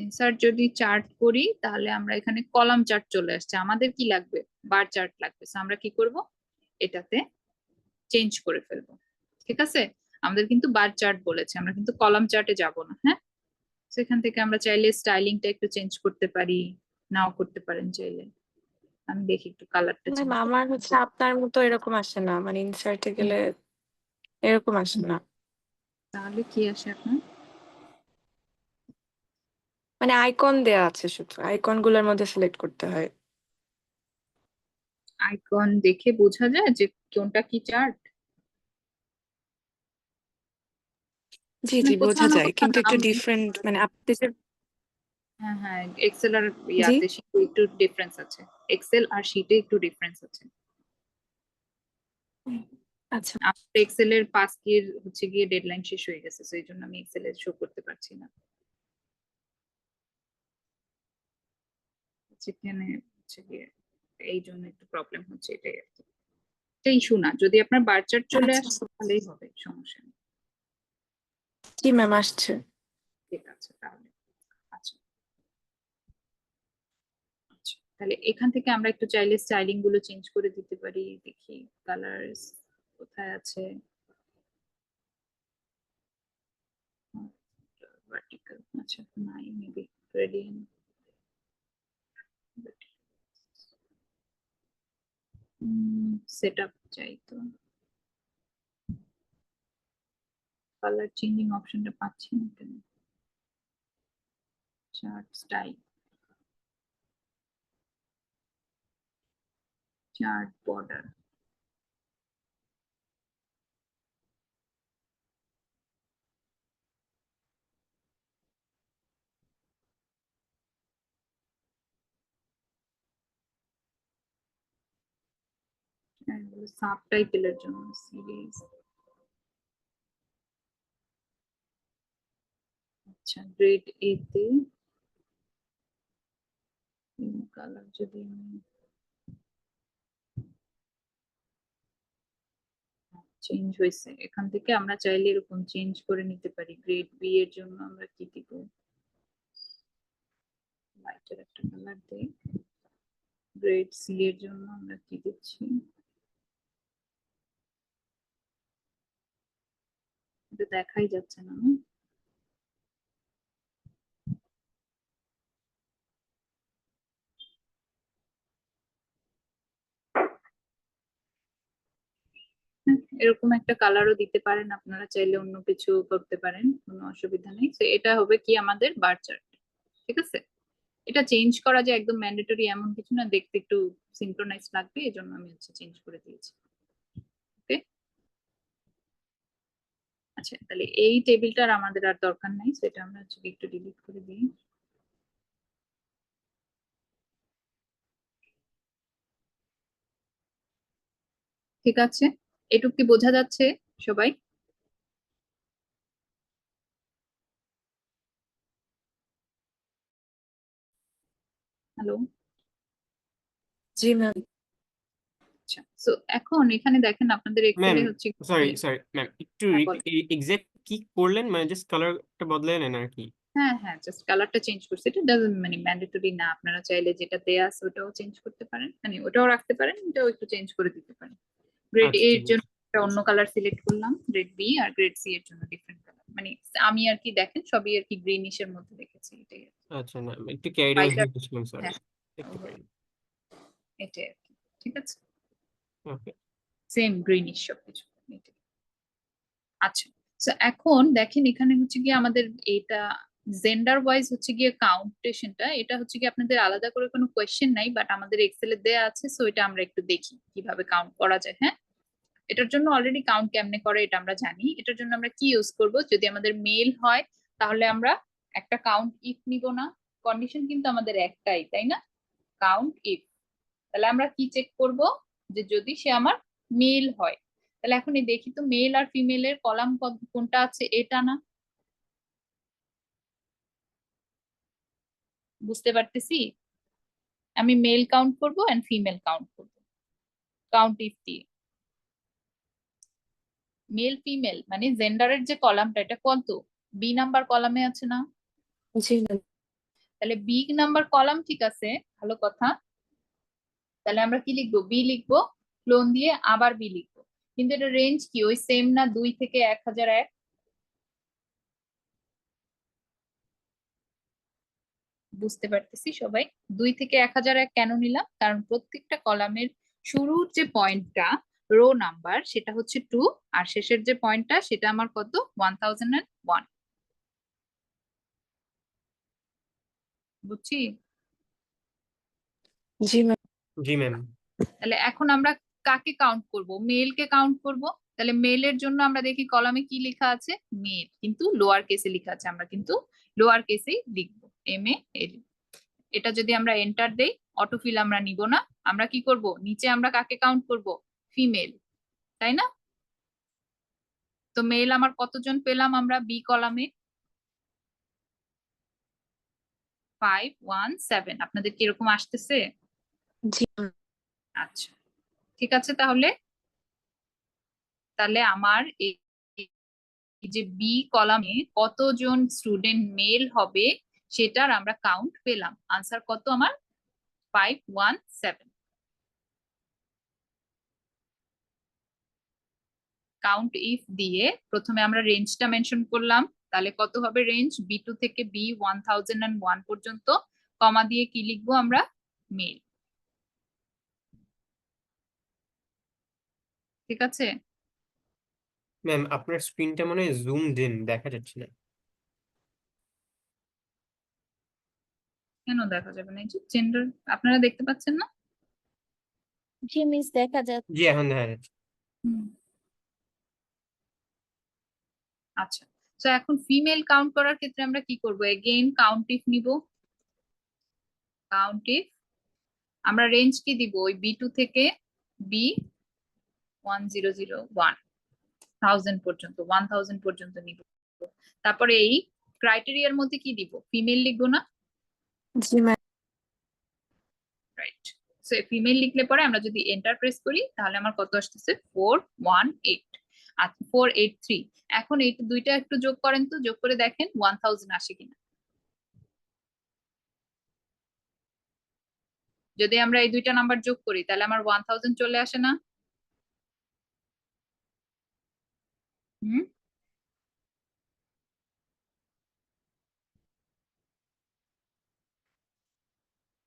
ইনসার্ট যদি চার্ট করি তাহলে আমরা এখানে কলাম চার্ট চলে আসছে। আমাদের কি লাগবে, বার চার্ট লাগবে। So আমরা কি করব, এটাতে চেঞ্জ করে ফেলবো। ঠিক আছে, আমাদের কিন্তু বার চার্ট বলেছে, আমরা কিন্তু কলাম চার্টে যাব না। হ্যাঁ, সেখান থেকে আমরা চাইলে স্টাইলিংটা একটু চেঞ্জ করতে পারি, নাও করতে পারেন চাইলে। আমি দেখি একটু কালারটা চেঞ্জ ম্যাম আমার হচ্ছে আপনার মতো এরকম আসে না, মানে ইনসার্টে গেলে এরকম আসে না, তাহলে কি আসে আপনার? মানে আইকন দেয়া আছে, শুধু আইকন গুলোর মধ্যে সিলেক্ট করতে হয়। আইকন দেখে বোঝা যায় যে কোনটা কি চার্ট? জি জি বোঝা কোথাও না যায়, কোথাও কিন্তু একটু নাম- ডিফারেন্ট, মানে আপনি যে হ্যাঁ হ্যাঁ, এক্সেল আর জি ইয়াতে শীটে একটু ডিফারেন্স আছে, এক্সেল আর শীটে একটু ডিফারেন্স আছে। আচ্ছা আমার এক্সেল এর পাসকির হচ্ছে গিয়ে ডেডলাইন শেষ হয়ে গেছে, সেই জন্য আমি এক্সেল এ শো করতে পারছি না। সেখানে হচ্ছে গিয়ে এই জন্য একটু প্রবলেম হচ্ছে, এটাই আর কি। এটা ইস্যু না, যদি আপনার বার চার্ট চলে আচ্ছা আসে তাহলেই হবে, সমস্যা নেই। জি ম্যাম আসছে। ঠিক আছে তাহলে, আচ্ছা আচ্ছা, তাহলে এখান থেকে আমরা একটু চাইলে স্টাইলিং গুলো চেঞ্জ করে দিতে পারি। দেখি কালার্স কোথায় আছে, ভার্টিক্যাল, আচ্ছা নাই, মেবি গ্রেডিয়েন্ট, সেটআপ চাই তো, কালার চেঞ্জিং অপশনটা পাচ্ছি না কেন, চার্ট স্টাইল, চার্ট বর্ডার, সাবটাইটেলের জন্য সিরিজ। আচ্ছা, গ্রেড এ তে কালার যদি আমি চেঞ্জ হয়েছে, এখান থেকে আমরা চাইলে এরকম চেঞ্জ করে নিতে পারি। গ্রেড বি এর জন্য আমরা কি দিব, লাইটের একটা কালার দেই। গ্রেড সি এর জন্য আমরা কি দিচ্ছি, এটা দেখাই যাচ্ছে না। এরকম একটা কালারও দিতে পারেন, আপনারা চাইলে অন্য কিছু করতে পারেন, কোনো অসুবিধা নেই। তো এটা হবে কি আমাদের বার চার্ট। ঠিক আছে, এটা চেঞ্জ করা যে একদম ম্যান্ডেটরি এমন কিছু না, দেখতে একটু সিনক্রোনাইজ লাগবে, এই জন্য আমি হচ্ছে চেঞ্জ করে দিয়েছি। ওকে, আচ্ছা, তাহলে এই টেবিলটার আমাদের আর দরকার নাই, সেটা আমরা হচ্ছে একটু ডিলিট করে দিই। ঠিক আছে, এটুক কি বোঝা যাচ্ছে সবাই? হ্যালো। জি ম্যাম। আচ্ছা, সো এখন এখানে দেখেন আপনাদের ম্যাম এক্সেলে হচ্ছে সরি ম্যাম, একটু হ্যাঁ, বলেন। এক্সাক্ট কি করলেন, মানে জাস্ট কালারটা বদলালেন আর কি? হ্যাঁ হ্যাঁ, জাস্ট কালারটা চেঞ্জ করছে, এটা ডাজন্ট মানে ম্যান্ডেটরি না, আপনারা চাইলে যেটা দেয়া আছে ওটাও চেঞ্জ করতে পারেন, মানে ওটাও রাখতে পারেন, এটাও একটু চেঞ্জ করে দিতে পারেন। গ্রেড আচ্ছা এ এর ঠিক জন্য আছে। একটা অন্য কালার সিলেক্ট করলাম, গ্রেড বি আর গ্রেড সি এর জন্য ডিফারেন্ট কালার, মানে আমি আর কি দেখেন সবই আর কি গ্রিনিশের মধ্যে রেখেছি, এটাই আর কি। আচ্ছা না, একটু ক্যারিড অ্যাওয়ে হোয়াইট আর হয়ে গেছিলাম, সরি, হ্যাঁ, দেখতে পাইনি। এটাই আর কি। ঠিক আছে, ওকে সেম গ্রিনিশ সবকিছু এটাই। আচ্ছা, তো এখন দেখেন এখানে হচ্ছে গিয়ে আমাদের এটা জেন্ডার ওয়াইজ হচ্ছে গিয়ে কাউন্টেশনটা, এটা হচ্ছে গিয়ে আপনাদের আলাদা করে কোনো কোয়েশ্চেন নাই, বাট আমাদের এক্সেলে দেয়া আছে, সো এটা আমরা একটু দেখি কিভাবে কাউন্ট করা যায়। হ্যাঁ, এটার জন্য অলরেডি কাউন্ট কেমনে করে এটা আমরা জানি। এটার জন্য আমরা কি ইউজ করব, যদি আমাদের মেল হয় তাহলে আমরা একটা কাউন্ট ইফ নিব না, কন্ডিশন কিন্তু আমাদের একটাই, তাই না? Count if. তাহলে আমরা কি চেক করব, যে যদি সে আমার মেল হয়, তাহলে এখন এই দেখি তো মেল আর ফিমেলের কলাম কোনটা আছে, এটা না? বুঝতে পারতেছি? আমি মেল কাউন্ট করব এন্ড ফিমেল কাউন্ট করব, কাউন্ট ইফ দিয়ে। মেল ফিমেল মানে জেন্ডারের যে কলামটা, এটা কত? বি নাম্বার কলামে আছে না? জি ম্যাম। তাহলে বি নাম্বার কলাম, ঠিক আছে, ভালো কথা। তাহলে আমরা কি লিখবো, বি লিখবো, ক্লোন দিয়ে আবার বি লিখবো, কিন্তু এটা রেঞ্জ কি ওই সেম না, 2 থেকে 1001? বুঝতে পারতেছি সবাই? 2 থেকে 1001 কেন নিলাম, কারণ প্রত্যেকটা কলামের শুরুর যে পয়েন্টটা রো নাম্বার সেটা হচ্ছে 2, আর শেষের যে পয়েন্টটা সেটা আমার কত, 1001। বুঝছি? জি ম্যাম। জি ম্যাম। তাহলে এখন আমরা কাকে কাউন্ট করব, মেল কে কাউন্ট করব। তাহলে মেলের জন্য আমরা দেখি কলামে কি লেখা আছে, মেল, কিন্তু লোয়ার কেসে লেখা আছে, আমরা কিন্তু লোয়ার কেসেই লিখবো, এম এ এল। এটা যদি আমরা এন্টার দেই, অটোফিল আমরা নিব না, আমরা কি করব, নিচে আমরা কাকে কাউন্ট করব, ফিমেল, তাই না? তো মেল আমার কতজন পেলাম আমরা বি কলামে, 517। আপনাদের কি এরকম আসতেছে? জি ম্যাম। আচ্ছা, ঠিক আছে, তাহলে তাহলে আমার এই এই যে বি কলামে কতজন স্টুডেন্ট মেল হবে সেটার আমরা কাউন্ট পেলাম, আনসার কত আমার, 517। কাউন্ট ইফ দিয়ে প্রথমে আমরা রেঞ্জটা মেনশন করলাম, তাহলে কত হবে রেঞ্জ, B2 থেকে B1001 পর্যন্ত, কমা দিয়ে কি লিখবো আমরা, মেল। ঠিক আছে, ম্যাম আপনার স্ক্রিনটা মনে হয় জুম দেন, দেখা যাচ্ছে না। কেন দেখা যাবে না, এই যে জেন্ডার আপনারা দেখতে পাচ্ছেন না? জি মিস, দেখা যাচ্ছে। জি এখন দেখা যাচ্ছে। হুম, আচ্ছা, তো এখন ফিমেল কাউন্ট করার ক্ষেত্রে আমরা কি করব, এগেইন কাউন্ট ইফ নিব, কাউন্ট ইফ আমরা রেঞ্জ কি দিব, ওই B2 থেকে B1001 পর্যন্ত, 1000 পর্যন্ত নিব। তারপরে এই ক্রাইটেরিয়ার মধ্যে কি দিব, ফিমেল লিখবো না? জি ম্যাম। রাইট, সো ফিমেল লিখলে পরে আমরা যদি এন্টার প্রেস করি তাহলে আমার কত আসতেছে, 418 আর 483। এখন এই দুইটা একটু যোগ করেন তো, যোগ করে দেখেন 1000 আসে কিনা। যদি আমরা এই দুইটা নাম্বার যোগ করি তাহলে আমার 1000 চলে আসে না? হুম,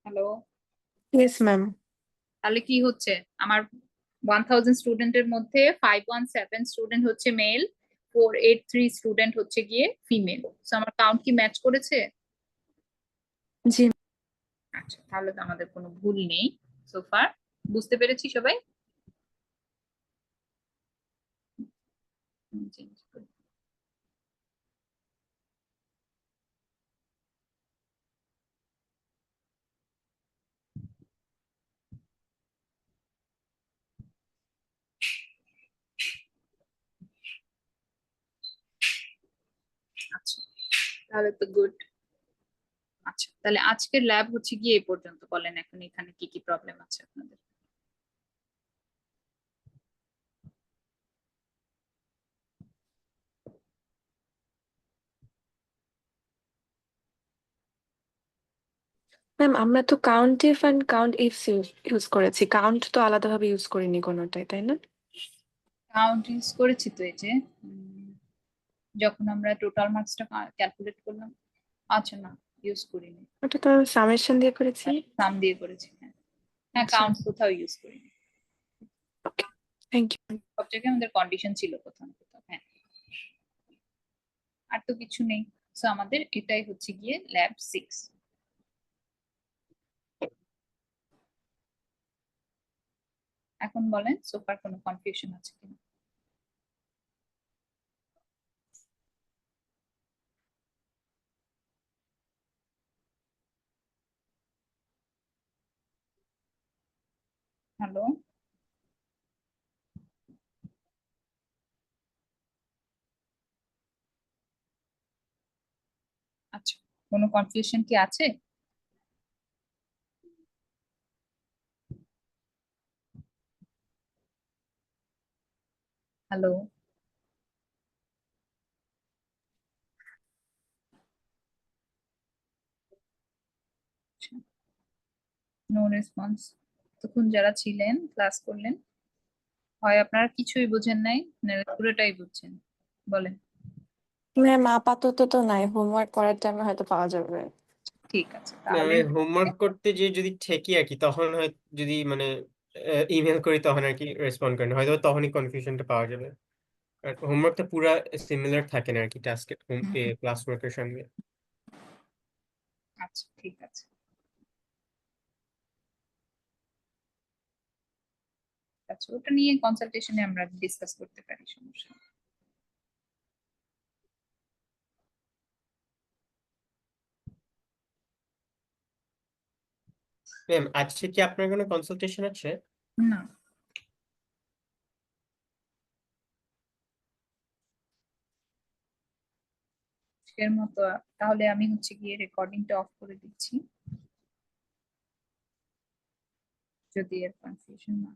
হ্যালো। Yes ma'am. তাহলে কি হচ্ছে, আমার 1000 স্টুডেন্টের মধ্যে 517 স্টুডেন্ট হচ্ছে মেল, 483 স্টুডেন্ট হচ্ছে গিয়ে ফিমেল। সো আমার কাউন্ট কি ম্যাচ করেছে? জি আচ্ছা, তাহলে তো আমাদের কোনো ভুল নেই সো ফার। বুঝতে পেরেছি সবাই? চেঞ্জ করি। আচ্ছা, তাহলে তো গুড। আচ্ছা, তাহলে আজকের ল্যাব হচ্ছে গিয়ে এই পর্যন্ত। বলেন এখন এখানে কি কি প্রবলেম আছে আপনাদের? ম্যাম আমরা তো count if and count ifs use করেছি, কাউন্ট তো আলাদাভাবে ইউজ করিনি কোনোটাই, তাই না? কাউন্ট ইউজ করেছি তো, এই যে যখন আমরা টোটাল মার্কসটা ক্যালকুলেট করলাম। আচ্ছা, না ইউজ করিনি, ওটা তো সামেশন দিয়ে করেছি। সাম দিয়ে করেছি। হ্যাঁ হ্যাঁ, আচ্ছা, কাউন্ট কোথাও ইউজ করিনি। ওকে, থ্যাংক ইউ। সব জায়গায় আমাদের কন্ডিশন ছিল কোথাও না কোথাও। হ্যাঁ, আর তো কিছু নেই। সো আমাদের এটাই হচ্ছে গিয়ে ল্যাব 6। এখন বলেন সোফার কোনো কনফিউশন আছে কিনা? হ্যালো, আচ্ছা, কোনো কনফিউশন কি আছে? Hello, no response. তখন যারা ছিলেন ক্লাস করলেন, হয় আপনারা কিছুই বোঝেন নাই, নাহলে পুরোটাই বুঝছেন। বলেন। ম্যাম আপাতত তো নাই, হোমওয়ার্ক করার টাইমে হয়তো পাওয়া যাবে। ঠিক আছে, না, তাহলে আমি হোমওয়ার্ক করতে যে যদি ঠেকি আর কি, তখন হয় যদি মানে ইমেল করি তখন আর কি রেসপন্ড করেন, হয়তো তখনই কনফিউশনটা পাওয়া যাবে। আর হোমওয়ার্কটা পুরা সিমিলার থাকে না আর কি টাস্কের ক্লাস ওয়ার্কের সঙ্গে। আচ্ছা, ঠিক আছে। আচ্ছা, ওটা নিয়ে কনসালটেশনে আমরা ডিসকাস করতে পারি, সমস্যা নেই। ম্যাম আজকে কি আপনার কোনো কনসালটেশন আছে? না, আজকের মতো তাহলে আমি হচ্ছে গিয়ে রেকর্ডিংটা অফ করে দিচ্ছি, যদি এর কনফিউশন না